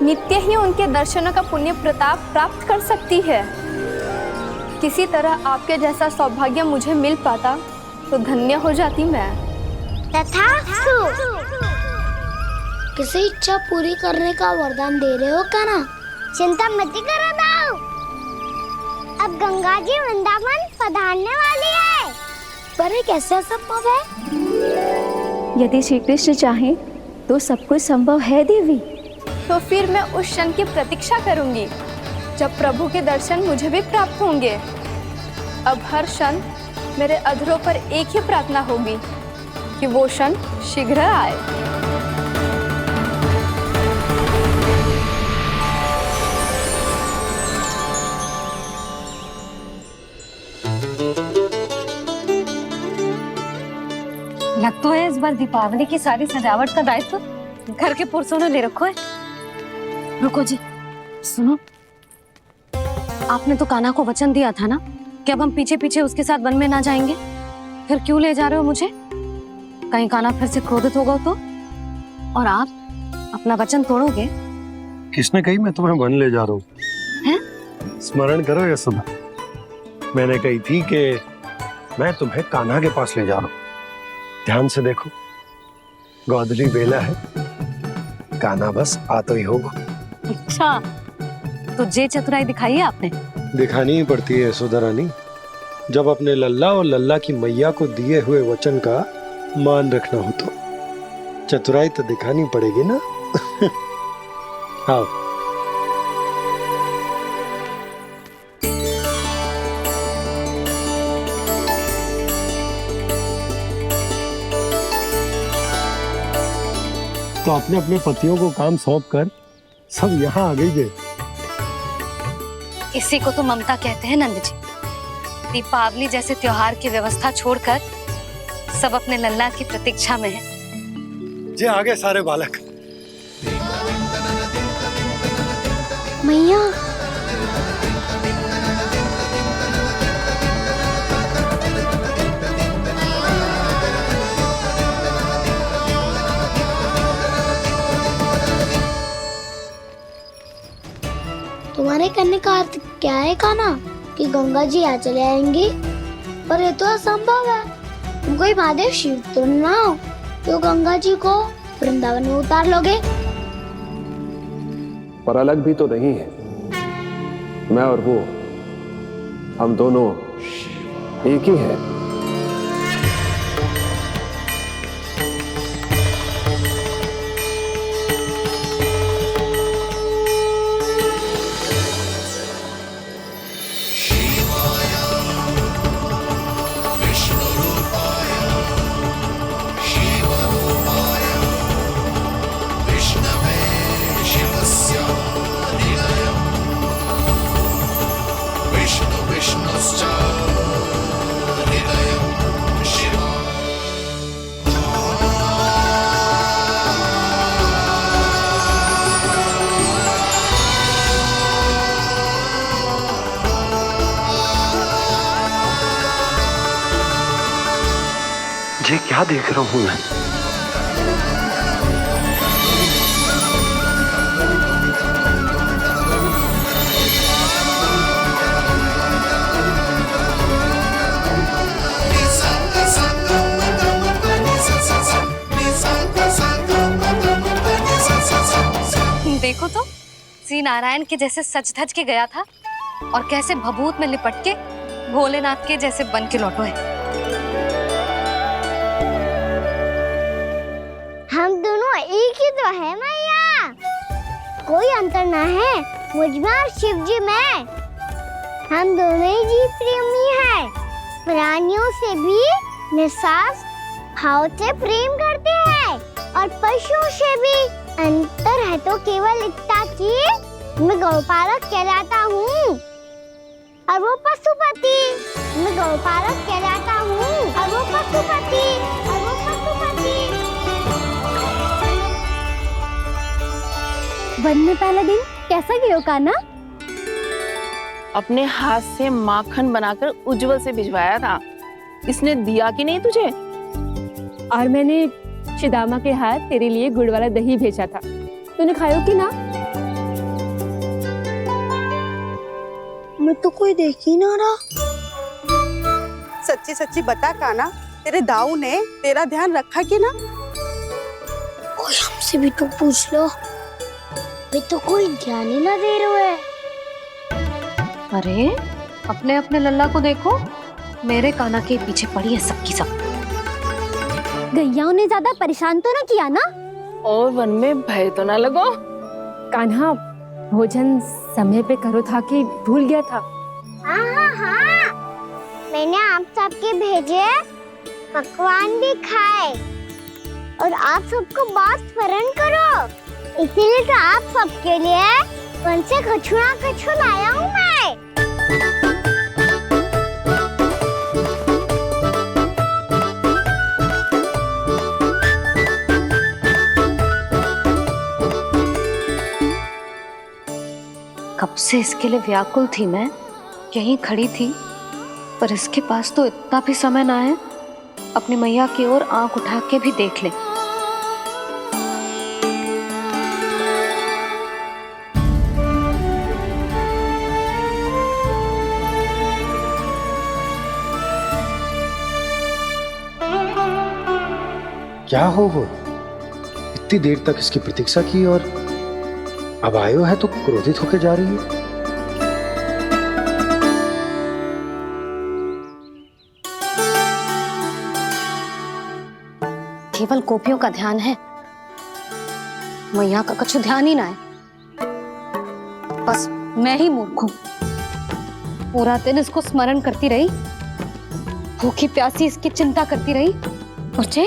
नित्य ही उनके दर्शनों का पुण्य प्रताप प्राप्त कर सकती है। किसी तरह आपके जैसा सौभाग्य मुझे मिल पाता तो धन्य हो जाती मैं। तथास्तु। किसी इच्छा पूरी करने का वरदान दे रहे हो कान्हा? चिंता मत करो दाऊ। अब गंगा जी वृंदावन पधारने वाली है। पर ये कैसे संभव है? यदि श्री कृष्ण चाहे तो सब कुछ संभव है देवी। तो फिर मैं उस क्षण की प्रतीक्षा करूंगी जब प्रभु के दर्शन मुझे भी प्राप्त होंगे। अब हर क्षण मेरे अधरों पर एक ही प्रार्थना होगी कि वो क्षण शीघ्र आए। लग तो है इस बार दीपावली की सारी सजावट का दायित्व घर के पुरुषों ने ले रखो है। रुको जी, सुनो, आपने तो कान्हा को वचन दिया था ना कि अब हम पीछे पीछे उसके साथ वन में ना जाएंगे। फिर क्यों ले जा रहे हो मुझे? कहीं कान्हा फिर से क्रोधित होगा तो? और आप अपना वचन तोड़ोगे? किसने कही मैं तुम्हें वन ले जा रहा हूँ? स्मरण करो ये सुबह मैंने कही थी कि मैं तुम्हें कान्हा के पास ले जा रहा हूँ। ध्यान से देखो, गोधली बेला है, कान्हा बस आ तो ही होगा। अच्छा, तो जे चतुराई दिखाई है आपने। दिखानी ही पड़ती है यशोदा रानी, जब अपने लल्ला और लल्ला की मैया को दिए हुए वचन का मान रखना हो तो चतुराई तो दिखानी पड़ेगी ना। आओ। तो अपने अपने पतियों को काम सौंप कर सब यहाँ आ गई थे। इसी को तो ममता कहते हैं नंद जी। दीपावली जैसे त्योहार की व्यवस्था छोड़कर सब अपने लल्ला की प्रतीक्षा में हैं। जे आगे सारे बालक। मैया तुम्हारे करने का अर्थ क्या है कान्हा? कि गंगा जी यहाँ चले आएंगी? पर ये तो असंभव है। तुम कोई महादेव शिव तो ना हो तो गंगा जी को वृंदावन में उतार लोगे? पर अलग भी तो नहीं है। मैं और वो, हम दोनों एक ही हैं। ये क्या देख रहा हूं मैं? देखो तो श्री नारायण के जैसे सच धज के गया था और कैसे भभूत में लिपट के भोलेनाथ के जैसे बन के लौटो है। हम दोनों एक ही तो है मैया, कोई अंतर ना है मुझ में और शिव जी में। हम दोनों ही जीव प्रेमी हैं, प्राणियों से भी निस्वार्थ भाव से प्रेम करते हैं और पशुओं से भी। अंतर है तो केवल इतना कि मैं गौपालक कहलाता हूँ और वो पशुपति। मैं गौपालक कहलाता हूँ और वो पशुपति। वन में पहला दिन कैसा गया कान्हा? अपने हाथ से माखन बनाकर उज्जवल से भिजवाया था। इसने दिया कि नहीं तुझे? और मैंने शिदामा के हाथ तेरे लिए गुड़ वाला दही भेजा था, तूने खायो कि ना? मैं तो कोई देख ही ना रहा। सच्ची सच्ची बता कान्हा, तेरे दाऊ ने तेरा ध्यान रखा कि ना? कोई हमसे भी तो पूछ लो, वे तो कोई ध्यान ही ना दे रहे हैं। अरे अपने अपने लल्ला को देखो, मेरे कान्हा के पीछे पड़ी है सबकी सब। गैयाओं ने ज्यादा परेशान तो ना किया ना? और वन में भय तो ना लगो? कान्हा भोजन समय पे करो था कि भूल गया था? हाँ, मैंने आप सबके भेजे पकवान भी खाए और आप सबको बात स्मरण करो, इसीलिए तो आप सबके लिए वन से कछु लाया हूँ मैं। कब से इसके लिए व्याकुल थी मैं, यहीं खड़ी थी, पर इसके पास तो इतना भी समय ना है अपनी मैया की ओर आंख उठा के भी देख ले। क्या हो वो? इतनी देर तक इसकी प्रतीक्षा की और अब आयो है तो क्रोधित होकर जा रही है। केवल गोपियों का ध्यान है, मैया का कुछ ध्यान ही ना है। बस मैं ही मूर्ख हूँ, पूरा दिन इसको स्मरण करती रही, भूखी प्यासी इसकी चिंता करती रही, और जे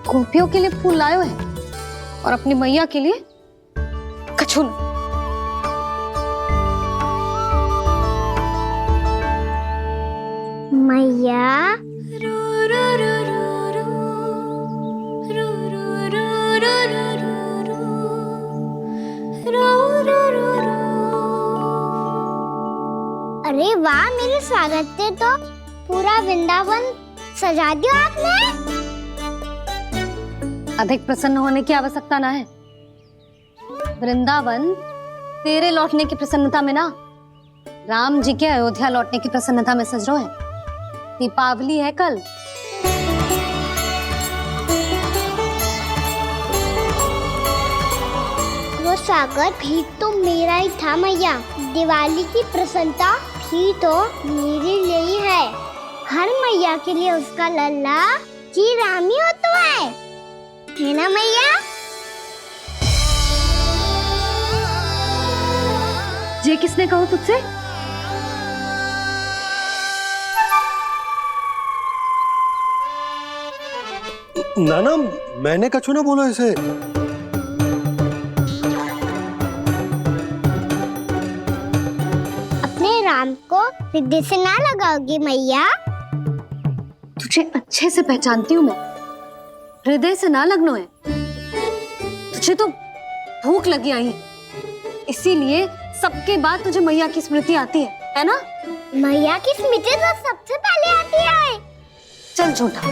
गोपियों के लिए फूल लायो है और अपनी मैया के लिए कछु न। मैया अरे वाह, मेरे स्वागत पे तो पूरा वृंदावन सजा दिया आपने। अधिक प्रसन्न होने की आवश्यकता ना है। वृंदावन तेरे लौटने की प्रसन्नता में ना, राम जी के अयोध्या लौटने की प्रसन्नता में सज रहे हैं। दीपावली है कल। वो स्वागत भी तो मेरा ही था मैया। दिवाली की प्रसन्नता भी तो मेरे लिए ही है। हर मैया के लिए उसका लल्ला जी राम ही होता है ना मैया? ये किसने कहा तुझसे? नाना, मैंने कछु ना बोला इसे। अपने राम को हृदय से ना लगाओगी मैया? तुझे अच्छे से पहचानती हूँ मैं, हृदय से ना लगनो है। तुझे तो भूख लगी आई है, इसीलिए सबके बाद तुझे मैया की स्मृति आती है ना? मैया की स्मृति तो सबसे पहले आती है। चल झूठा।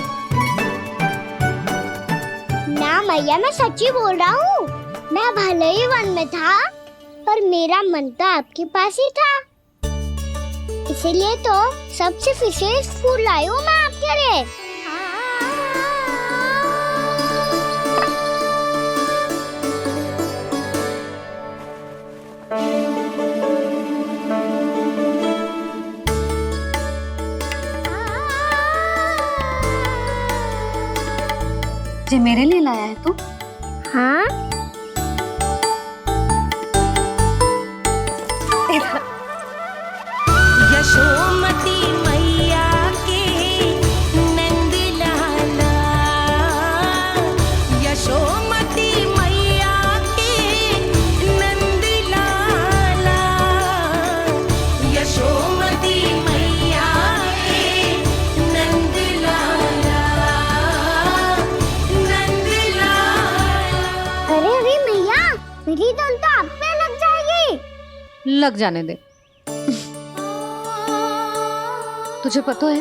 ना मैया, मैं सच्ची बोल रहा हूँ। मैं भले ही वन में था, पर मेरा मन तो आपके पास ही था। इसीलिए तो सबसे विशेष फूल लाई हूँ मैं आपके लिए। ये मेरे लिए लाया है तू? हाँ। यशोमती मैया के नंद लाला, यशोमती मैया के नंद लाला, यशोमती मैया के नंद लाला, नंद लाला। अरे अरे मैया, मेरी धुन तो आप पे लग जाएगी। लग जाने दे। तुझे पता है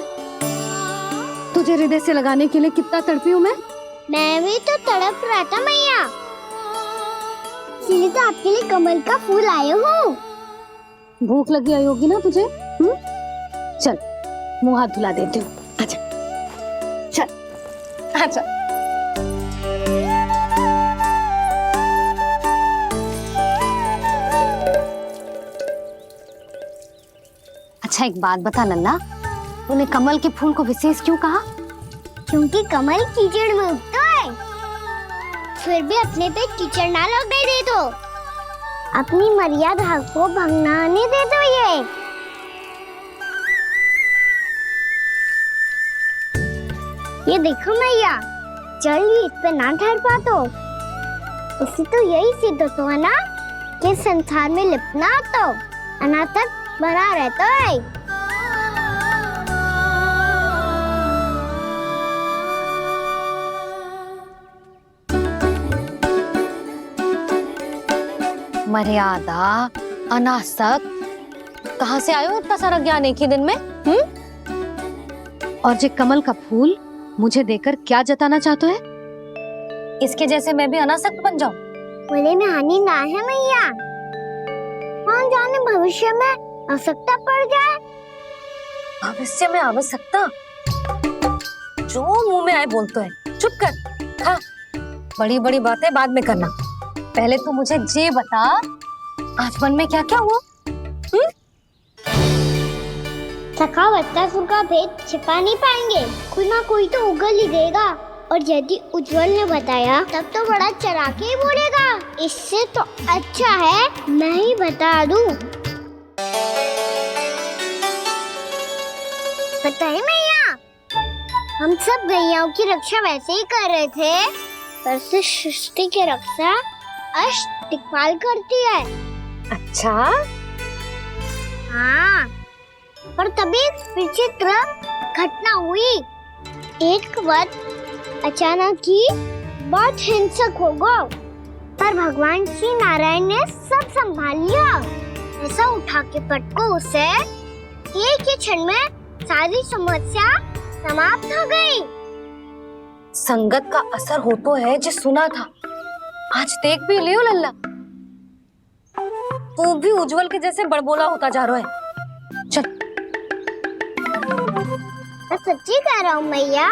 तुझे हृदय से लगाने के लिए कितना तड़पी हूँ मैं? मैं भी तो तड़प रहा था मैया, इसलिए तो आपके लिए कमल का फूल आए हूँ। भूख लगी आई होगी ना तुझे? चल मुंह हाथ धुला देती हूँ। आजा, चल आजा। अच्छा एक बात बता लल्ला, तूने कमल के फूल को विशेष क्यों कहा? क्योंकि कमल कीचड़ में उगता है, फिर भी अपने पे कीचड़ ना लगने दे दो। अपनी मर्यादा को भंगना नहीं दे दो। ये देखो मैया, जल ही इस पे ना ठहर पा तो इसी तो यही सिद्ध होता है ना कि संसार में लिपना तो अनाथक बना रहता है। मर्यादा, अनासक, कहाँ से आयो इतना सारा ज्ञान एक ही दिन में? और ये कमल का फूल मुझे देकर क्या जताना चाहते है? इसके जैसे मैं भी अनासक्त बन जाऊं? बोले में हानि ना है मैया, कौन जाने भविष्य में आवश्यकता पड़ जाए। भविष्य में आवश्यकता? जो मुंह में आए बोलते हैं, चुप कर। हाँ, बड़ी बड़ी बातें बाद में करना, पहले तू मुझे ये बता आज मन में क्या क्या हुआ? सखा बत्तासुर का भेद छिपा नहीं पाएंगे, कोई ना कोई तो उगल ही देगा और यदि उज्जवल ने बताया तब तो बड़ा चालाक ही बोलेगा। इससे तो अच्छा है मैं ही बता दूं। बताइए मैया, हम सब गैयाओं की रक्षा वैसे ही कर रहे थे, पर से सृष्टि की रक्षा दिक्पाल करती है। अच्छा? हाँ, पर तभी विचित्र घटना हुई। एक वक्त अचानक ही बहुत हिंसक हो गया, पर भगवान श्री नारायण ने सब संभाल लिया। ऐसा उठा के पटको उसे, एक ही क्षण में सारी समस्या समाप्त हो गई। संगत का असर हो तो है जो सुना था, आज देख भी लियो लल्ला। तू भी उज्जवल के जैसे बड़बोला होता जा रहा है। चल। मैं सच्ची कह रहा हूँ मैया।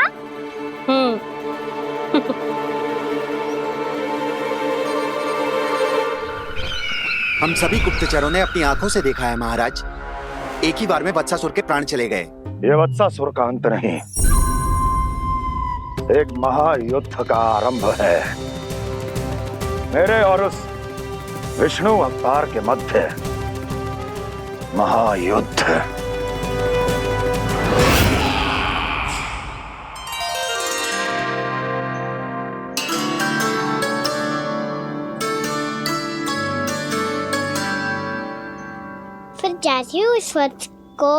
हम सभी गुप्तचरों ने अपनी आंखों से देखा है महाराज, एक ही बार में वत्सासुर के प्राण चले गए। ये वत्सासुर का अंत नहीं, एक महायुद्ध का आरंभ है। मेरे और उस विष्णु अवतार के मध्य महायुद्ध। फिर जैसे ही उस वत्स को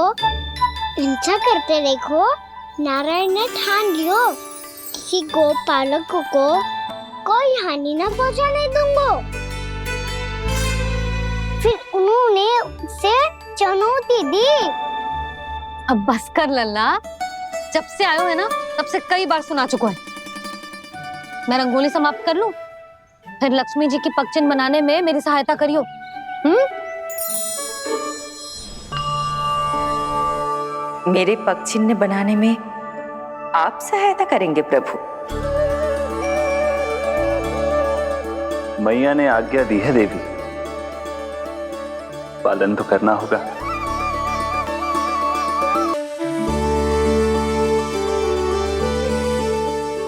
हिंसा करते देखो, नारायण ने ठान लियो किसी गोपालक को कोई हानि न पहुंचाने दूंगा। फिर उन्होंने उसे चुनौती दी। अब बस कर लल्ला, जब से आयो है ना तब से कई बार सुना चुका है। मैं रंगोली समाप्त कर लूं, फिर लक्ष्मी जी की पगचिन बनाने में मेरी सहायता करियो। मेरे पगचिन्ह बनाने में आप सहायता करेंगे प्रभु? मैया ने आज्ञा दी है देवी, पालन तो करना होगा।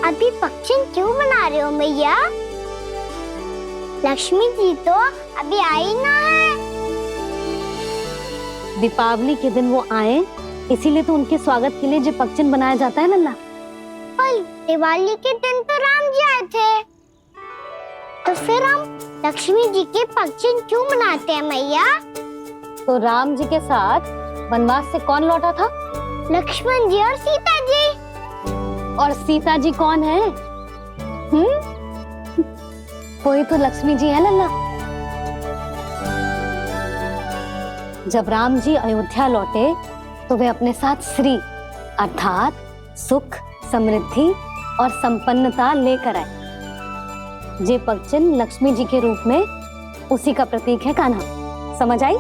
अभी पगचिन क्यों बना रहे हो मैया? लक्ष्मी जी तो अभी आई ना है। दीपावली के दिन वो आए, इसीलिए तो उनके स्वागत के लिए जो पगचिन बनाया जाता है लल्ला। पर दिवाली के दिन तो राम जी आए थे, तो फिर हम लक्ष्मी जी के पगचिन क्यों बनाते हैं मैया? तो राम जी के साथ वनवास से कौन लौटा था? लक्ष्मण जी और सीता जी। और सीता जी कौन है? कोई तो लक्ष्मी जी है लल्ला। जब राम जी अयोध्या लौटे तो वे अपने साथ श्री अर्थात सुख, समृद्धि और संपन्नता लेकर आए। जे पगचिन लक्ष्मी जी के रूप में उसी का प्रतीक है कान्हा। समझ आई?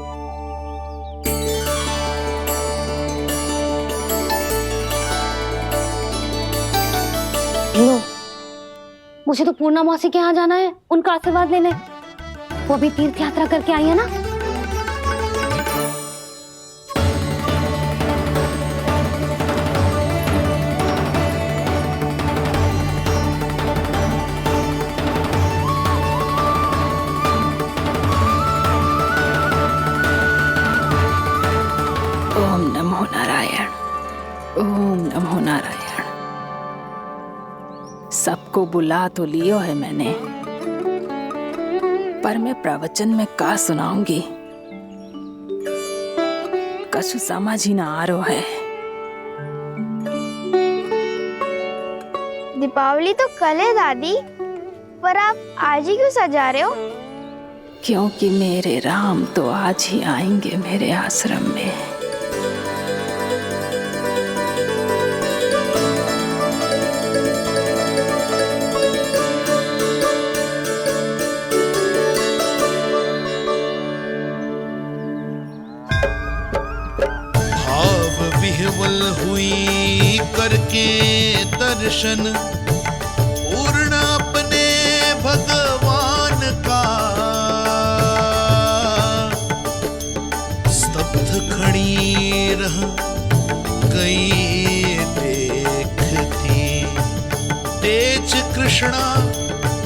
लो, मुझे तो पूर्णा मौसी के यहाँ जाना है, उनका आशीर्वाद लेने। वो भी तीर्थ यात्रा करके आई है ना। ओम नमो नारायण, ओम नमो नारायण। सबको बुला तो लियो है मैंने, पर मैं प्रवचन में का सुनाऊंगी, कछु समझ ही ना आ रहा है। दीपावली तो कल है दादी, पर आप आज ही क्यों सजा रहे हो? क्योंकि मेरे राम तो आज ही आएंगे मेरे आश्रम में। भाव विह्वल हुई करके दर्शन, पूर्ण अपने भगवान का, स्तब्ध खड़ी रह गई देखती। कृष्ण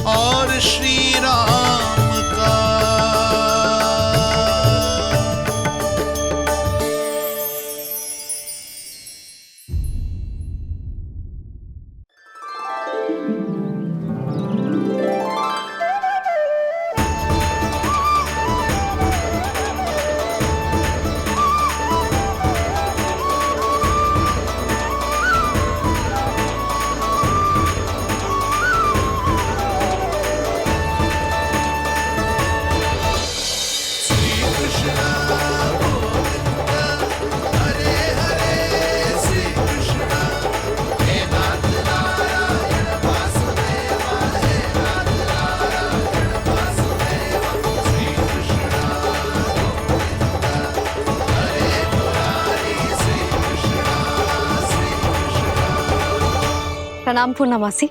और श्री राम का। प्रणाम पूर्णमासी।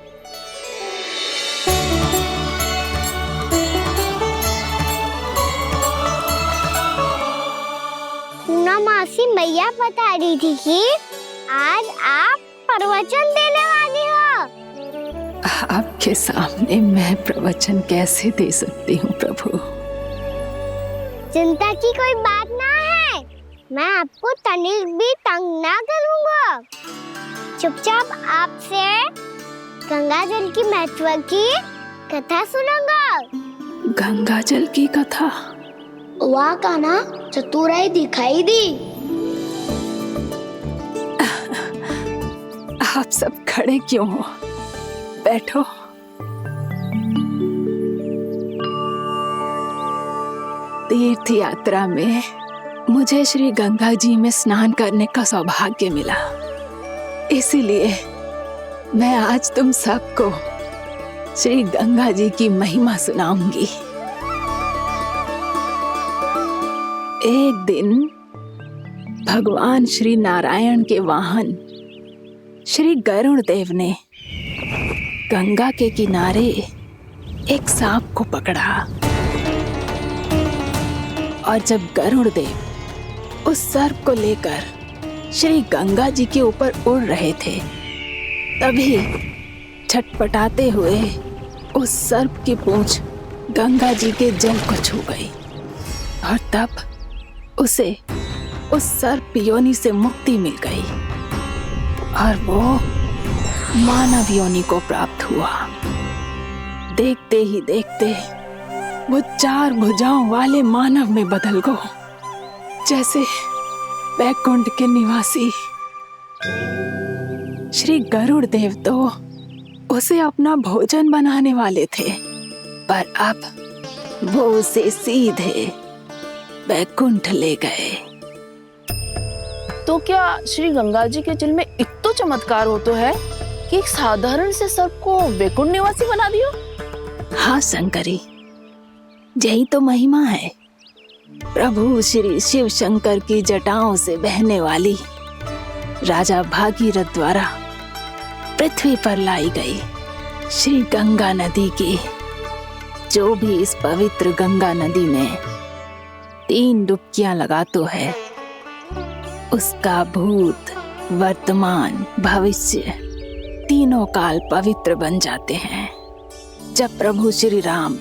पूर्णमासी मैया बता रही थी कि आज आप प्रवचन देने वाली हो। आपके सामने मैं प्रवचन कैसे दे सकती हूँ प्रभु? चिंता की कोई बात ना है, मैं आपको तनिक भी तंग ना करूँगा। चुपचाप आपसे गंगा जल की महत्व की कथा सुनूंगा। गंगा जल की कथा? वहाँ का ना चतुराई दिखाई दी। आप सब खड़े क्यों हो? बैठो। तीर्थ यात्रा में मुझे श्री गंगा जी में स्नान करने का सौभाग्य मिला, इसीलिए मैं आज तुम सबको श्री गंगा जी की महिमा सुनाऊंगी। एक दिन भगवान श्री नारायण के वाहन श्री गरुड़ देव ने गंगा के किनारे एक सांप को पकड़ा, और जब गरुड़ देव उस सर्प को लेकर श्री गंगा जी के ऊपर उड़ रहे थे, तभी छटपटाते हुए उस सर्प की पूंछ गंगा जी के जल को छू गई, और तब उसे उस सर्प योनि से मुक्ति मिल गई और वो मानव योनि को प्राप्त हुआ। देखते ही देखते वो 4 भुजाओं वाले मानव में बदल गो, जैसे वैकुंठ के निवासी। श्री गरुड़ देव तो उसे अपना भोजन बनाने वाले थे, पर अब वो उसे सीधे वैकुंठ ले गए। तो क्या श्री गंगा जी के जल में इतना चमत्कार हो तो है कि एक साधारण से सर्प को वैकुंठ निवासी बना दियो? हाँ शंकरी, यही तो महिमा है। प्रभु श्री शिव शंकर की जटाओं से बहने वाली राजा भागीरथ द्वारा पृथ्वी पर लाई गई श्री गंगा नदी की, जो भी इस पवित्र गंगा नदी में 3 डुबकियां लगातो है, उसका भूत, वर्तमान, भविष्य तीनों काल पवित्र बन जाते हैं। जब प्रभु श्री राम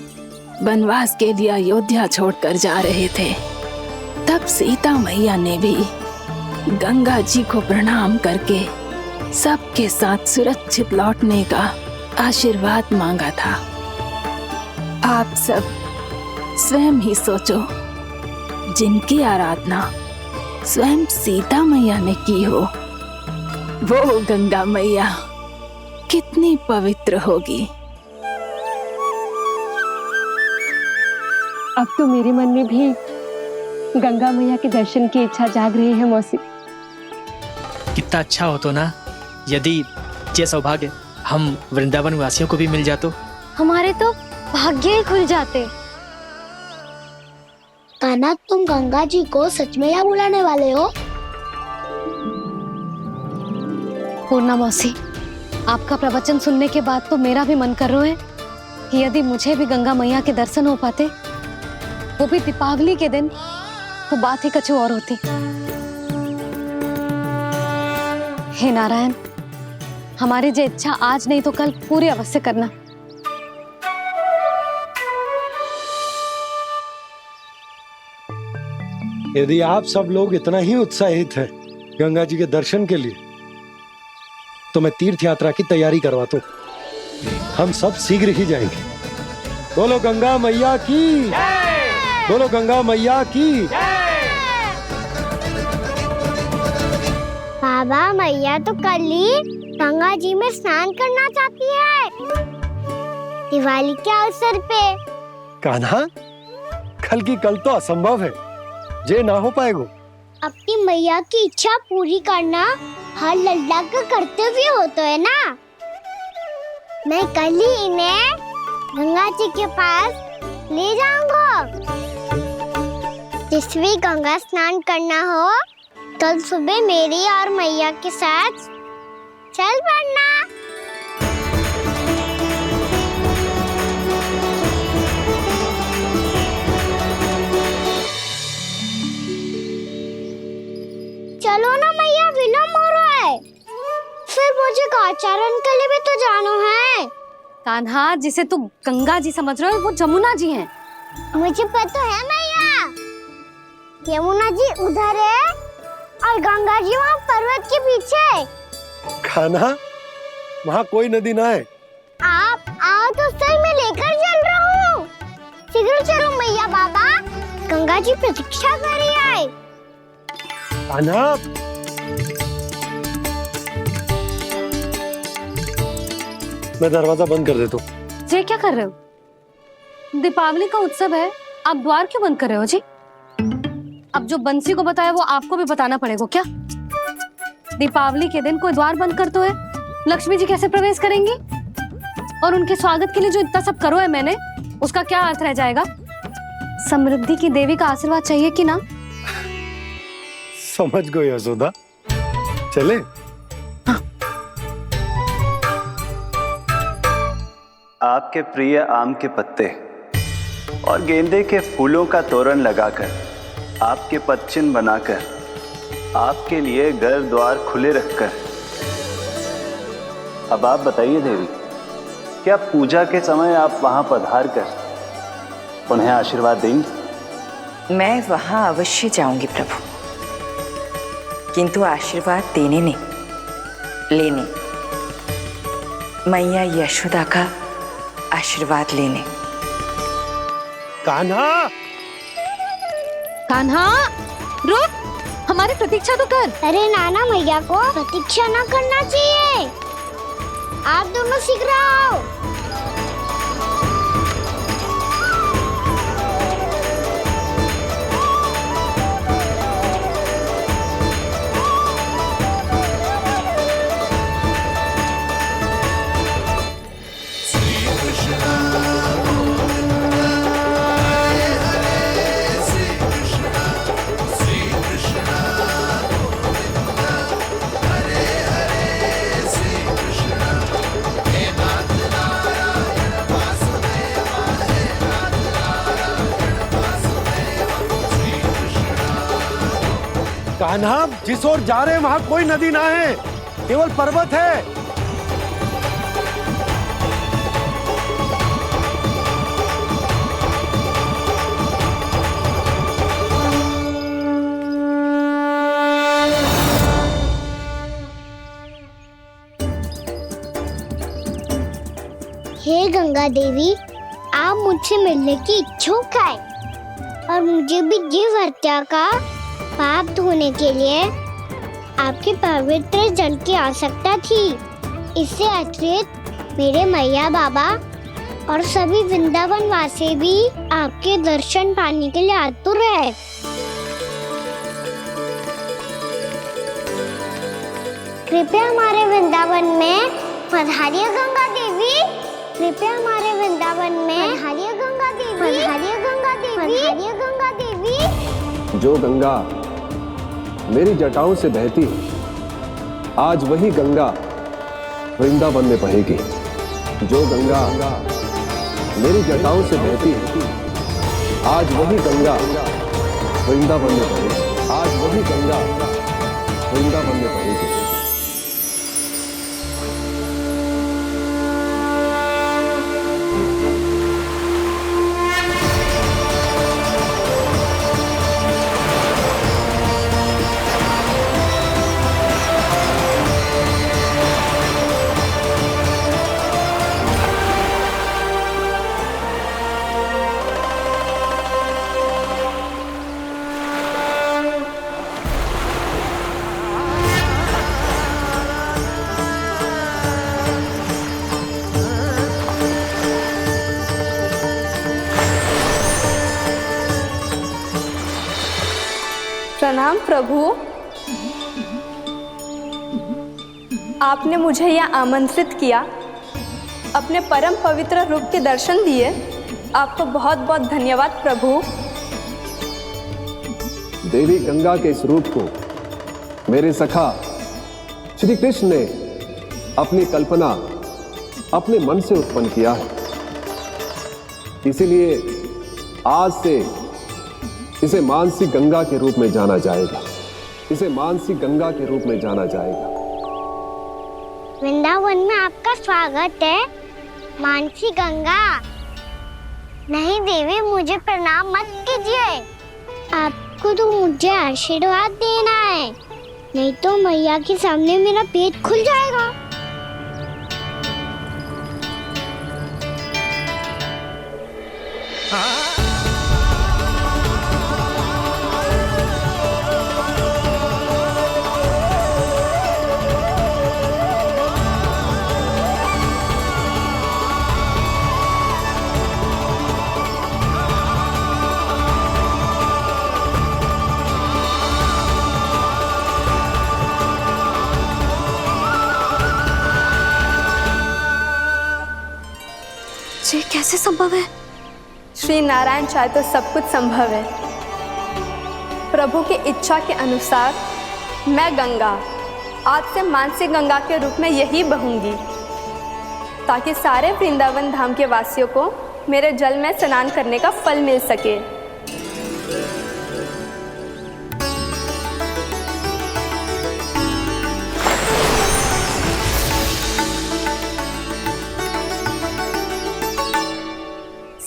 वनवास के लिए अयोध्या छोड़कर जा रहे थे, तब सीता मैया ने भी गंगा जी को प्रणाम करके सबके साथ सुरक्षित लौटने का आशीर्वाद मांगा था। आप सब स्वयं ही सोचो, जिनकी आराधना स्वयं सीता मैया ने की हो, वो गंगा मैया कितनी पवित्र होगी। अब तो मेरे मन में भी गंगा मैया के दर्शन की इच्छा जाग रही है मौसी। कितना अच्छा हो तो ना यदि ये सौभाग्य हम वृंदावन वासियों को भी मिल जातो। हमारे तो भाग्य ही खुल जाते। कान्हा, तुम गंगा जी को सच में यहाँ बुलाने वाले हो? पूर्णा मौसी, आपका प्रवचन सुनने के बाद तो मेरा भी मन कर रहा है कि यदि मुझे भी गंगा मैया के दर्शन हो पाते, वो भी दीपावली के दिन, तो बात ही कुछ और होती। हे नारायण, हमारी जो इच्छा आज नहीं तो कल पूरी अवश्य करना। यदि आप सब लोग इतना ही उत्साहित हैं गंगा जी के दर्शन के लिए, तो मैं तीर्थ यात्रा की तैयारी करवाता हूँ। हम सब शीघ्र ही जाएंगे। बोलो गंगा मैया की, बोलो गंगा मैया की। बाबा, मैया तो कल ही गंगा जी में स्नान करना चाहती है, दिवाली के अवसर पे। कान्हा, कल की कल तो असंभव है, जे ना हो पाएगा। अपनी मैया की इच्छा पूरी करना हर लल्ला का कर्तव्य होता है ना। मैं कल ही इन्हें गंगा जी के पास ले जाऊंगा। जिस भी गंगा स्नान करना हो, कल सुबह मेरी और मैया के साथ चल पड़ना। चलो ना मैया, विलम्ब हो रहा है। फिर मुझे आचरण के लिए भी तो जाना है। कान्हा, जिसे तू गंगा जी समझ रहे हो वो जमुना जी हैं। मुझे पता है मैया, यमुना जी उधर है और गंगा जी वहाँ पर्वत के पीछे। कान्हा, वहाँ कोई नदी ना है। आप आओ तो सही, मैं लेकर चल रहा हूँ। शीघ्र चलो मैया बाबा, गंगा जी प्रतीक्षा कर रही है। कान्हा, मैं दरवाजा बंद कर देता हूँ। जी क्या कर रहे हो? दीपावली का उत्सव है, आप द्वार क्यों बंद कर रहे हो जी? अब जो बंसी को बताया वो आपको भी बताना पड़ेगा क्या? दीपावली के दिन कोई द्वार बंद कर तो है, लक्ष्मी जी कैसे प्रवेश करेंगी? और उनके स्वागत के लिए जो इतना सब करो है मैंने, उसका क्या अर्थ रह जाएगा? समृद्धि की देवी का आशीर्वाद चाहिए कि ना? समझ गई यशोदा, चले। आपके प्रिय आम के पत्ते और गेंदे के फूलों का तोरण लगाकर, आपके पदचिन्ह बनाकर, आपके लिए घर द्वार खुले रखकर, अब आप बताइए देवी, क्या पूजा के समय आप वहां पधार कर उन्हें आशीर्वाद देंगी? मैं वहां अवश्य जाऊंगी प्रभु, किंतु आशीर्वाद देने नहीं, लेने, मैया यशोदा का आशीर्वाद लेने। कान्हा, कान्हा, रुक, हमारी प्रतीक्षा तो कर। अरे नाना, मैया को प्रतीक्षा ना करना चाहिए। आप दोनों शीघ्र आओ। कान्हा, जिस ओर जा रहे हैं वहां कोई नदी ना है, केवल पर्वत है। हे गंगा देवी, आप मुझसे मिलने की इच्छुक है और मुझे भी जीव हत्या का पाप धोने के लिए आपके पवित्र जल की आवश्यकता थी। इससे अतिरिक्त मेरे मैया बाबा और सभी वृंदावन वासी भी आपके दर्शन पाने के लिए आतुर है। कृपया हमारे वृंदावन में पधारिए गंगा देवी, कृपया हमारे वृंदावन में पधारिए गंगा देवी, पधारिए गंगा देवी, पधारिए गंगा देवी। जो गंगा मेरी जटाओं से बहती है, आज वही गंगा वृंदावन में बहेगी। जो गंगा मेरी जटाओं से बहती है, आज वही गंगा वृंदावन में बहेगी। आज वही गंगा वृंदावन में बहेगी। प्रणाम प्रभु। आपने मुझे यह आमंत्रित किया, अपने परम पवित्र रूप के दर्शन दिए। आपको बहुत बहुत धन्यवाद प्रभु। देवी गंगा के इस रूप को मेरे सखा श्री कृष्ण ने अपनी कल्पना अपने मन से उत्पन्न किया है, इसीलिए आज से इसे मानसी गंगा के रूप में जाना जाएगा। इसे मानसी गंगा के रूप में जाना जाएगा। वृंदावन में आपका स्वागत है मानसी गंगा। नहीं देवी, मुझे प्रणाम मत कीजिए। आपको तो मुझे आशीर्वाद देना है, नहीं तो मैया के सामने मेरा पेट खुल जाएगा। ये कैसे संभव है? श्री नारायण चाहे तो सब कुछ संभव है। प्रभु की इच्छा के अनुसार मैं गंगा आज से मानसी गंगा के रूप में यही बहूंगी, ताकि सारे वृंदावन धाम के वासियों को मेरे जल में स्नान करने का फल मिल सके।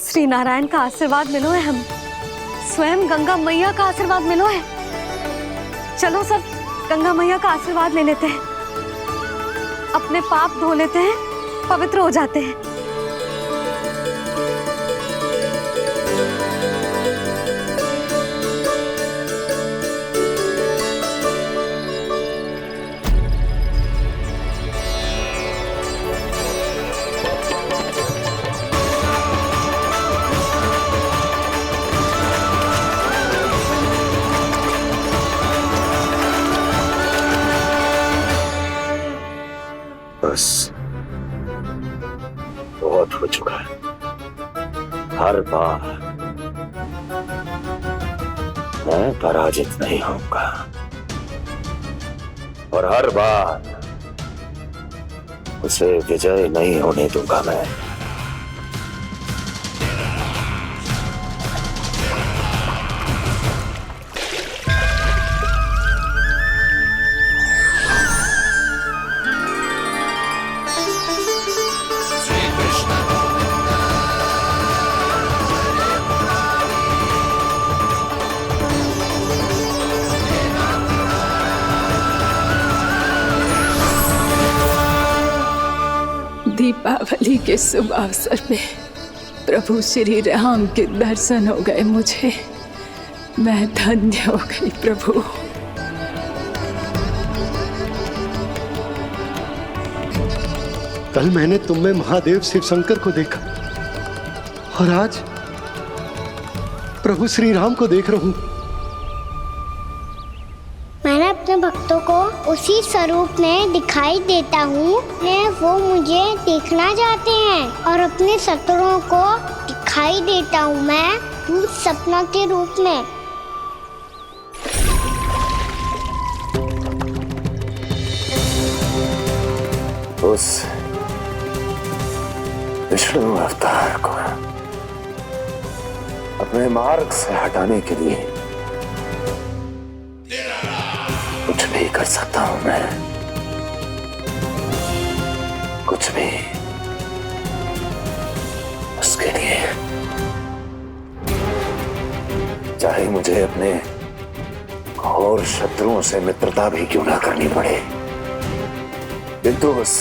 श्री नारायण का आशीर्वाद मिलो है, हम स्वयं गंगा मैया का आशीर्वाद मिलो है। चलो सब गंगा मैया का आशीर्वाद ले लेते हैं, अपने पाप धो लेते हैं, पवित्र हो जाते हैं। बस बहुत हो चुका है। हर बार मैं पराजित नहीं होऊंगा और हर बार उसे विजय नहीं होने दूंगा मैं। दीपावली के शुभ अवसर पे प्रभु श्री राम के दर्शन हो गए मुझे। मैं धन्य हो गई प्रभु। कल मैंने तुम में महादेव शिव शंकर को देखा और आज प्रभु श्री राम को देख रहा हूं। मैंने अपने भक्तों को उसी स्वरूप में दिखाई देता हूँ, वो मुझे देखना चाहते हैं और अपने शत्रुओं को दिखाई देता हूँ मैं भूत सपना के रूप में। उस विष्णु अवतार को अपने मार्ग से हटाने के लिए कुछ भी कर सकता हूं मैं, कुछ भी। उसके लिए चाहे मुझे अपने घोर शत्रुओं से मित्रता भी क्यों ना करनी पड़े, किंतु उस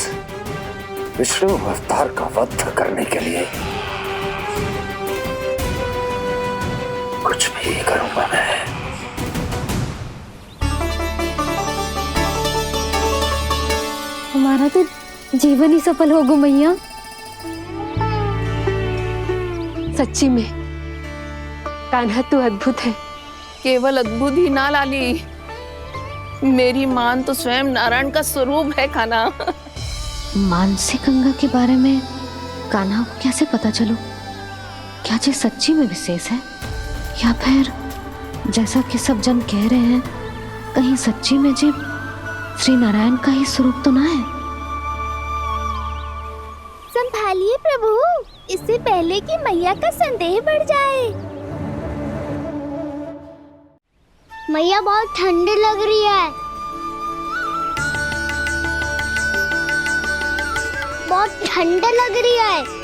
विष्णु अवतार का वध करने के लिए कुछ भी करूंगा मैं। हमारा तो जीवन ही सफल होगा मैया। सच्ची में कान्हा तू अद्भुत है। केवल अद्भुत ही ना लाली, मेरी मान तो स्वयं नारायण का स्वरूप है कान्हा। मानसी गंगा के बारे में कान्हा को कैसे पता चलो? क्या ये सच्ची में विशेष है, या फिर जैसा कि सब जन कह रहे हैं, कहीं सच्ची में जी श्री नारायण का ही स्वरूप तो ना है? संभालिए प्रभु, इससे पहले कि मैया का संदेह बढ़ जाए। मैया बहुत ठंडी लग रही है, बहुत ठंडा लग रही है।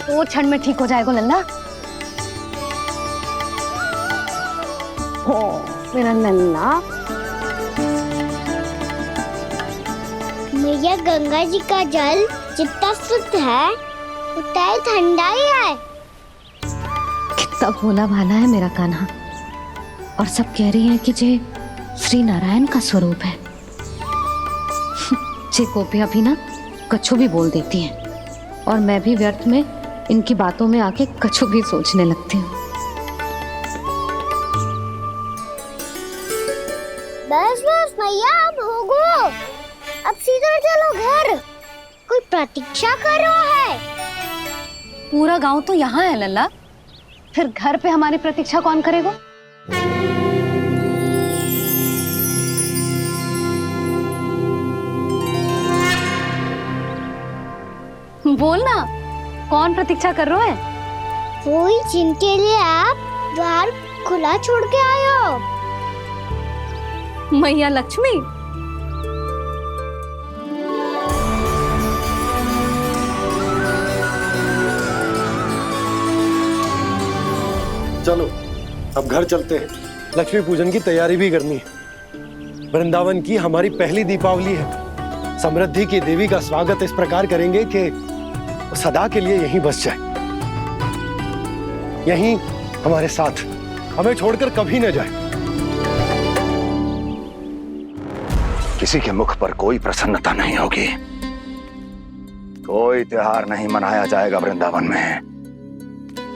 वो क्षण में ठीक हो जाएगा लल्ला। हो मेरा लल्ला। मैया गंगा जी का जल जितना शुद्ध है उतना ही ठंडा ही है। कितना भोला भाला है मेरा कान्हा, और सब कह रही हैं कि ये श्री नारायण का स्वरूप है। ये गोपियां भी ना कछु भी बोल देती हैं, और मैं भी व्यर्थ में इनकी बातों में आके कछु भी सोचने लगती हूँ। बस बस मैया, अब होगो, अब सीधा चलो घर, कोई प्रतीक्षा कर रहा है। पूरा गांव तो यहाँ है लल्ला, फिर घर पे हमारी प्रतीक्षा कौन करेगा? बोल ना, कौन प्रतीक्षा कर रहे हैं? कोई जिनके लिए आप द्वार खुला छोड़ के आए हो। मैया लक्ष्मी। चलो अब घर चलते हैं, लक्ष्मी पूजन की तैयारी भी करनी है। वृंदावन की हमारी पहली दीपावली है। समृद्धि की देवी का स्वागत इस प्रकार करेंगे कि सदा के लिए यहीं बस जाए, यहीं हमारे साथ, हमें छोड़कर कभी न जाए। किसी के मुख पर कोई प्रसन्नता नहीं होगी, कोई त्योहार नहीं मनाया जाएगा वृंदावन में।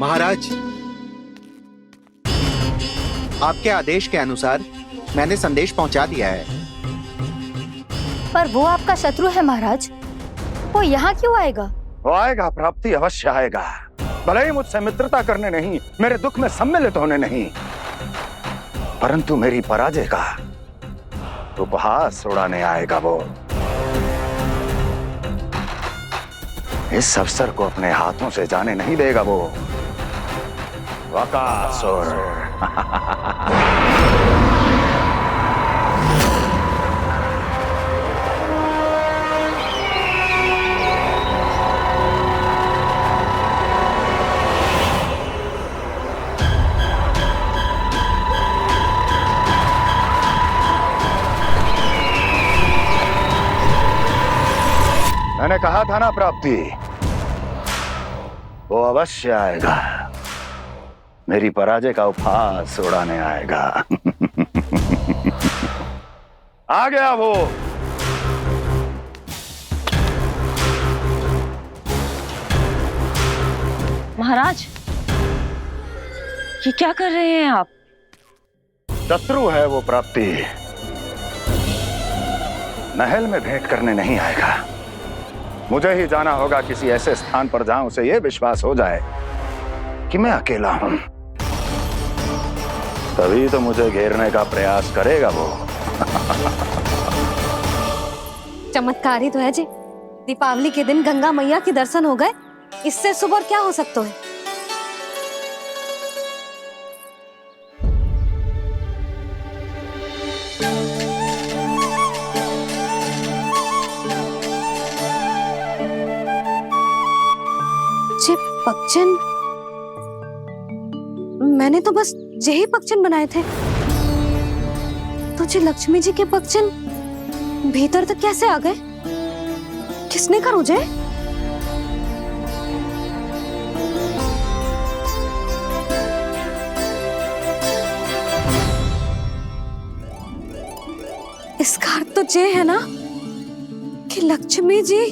महाराज, आपके आदेश के अनुसार मैंने संदेश पहुंचा दिया है। पर वो आपका शत्रु है महाराज, वो यहाँ क्यों आएगा? वो आएगा, प्राप्ति अवश्य आएगा। भले ही मुझसे मित्रता करने नहीं, मेरे दुख में सम्मिलित होने नहीं, परंतु मेरी पराजय का उपहास उड़ाने आएगा वो। इस अवसर को अपने हाथों से जाने नहीं देगा वो। वकासुर। मैंने कहा था ना प्राप्ति, वो अवश्य आएगा, मेरी पराजय का उपहास उड़ाने आएगा। आ गया वो। महाराज, ये क्या कर रहे हैं आप? शत्रु है वो प्राप्ति, महल में भेंट करने नहीं आएगा। मुझे ही जाना होगा किसी ऐसे स्थान पर जहां उसे यह विश्वास हो जाए कि मैं अकेला हूं, तभी तो मुझे घेरने का प्रयास करेगा वो। चमत्कारी तो है जी, दीपावली के दिन गंगा मैया के दर्शन हो गए, इससे शुभ और क्या हो सकता है? पक्षन, मैंने तो बस यही पक्षन बनाए थे, तुझे लक्ष्मी जी के पक्षन भीतर तक कैसे आ गए? किसने कहा मुझे? इसका अर्थ तो ये है ना कि लक्ष्मी जी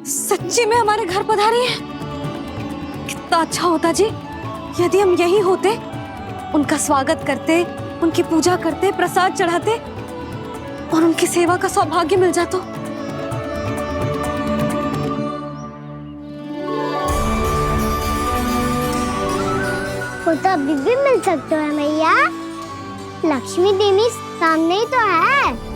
सच्ची में हमारे घर पधारी है। कितना अच्छा होता जी यदि हम यही होते, उनका स्वागत करते, उनकी पूजा करते, प्रसाद चढ़ाते और उनकी सेवा का सौभाग्य मिल जाता। वो तो अभी भी मिल सकते हैं मैया, लक्ष्मी देवी सामने ही तो है।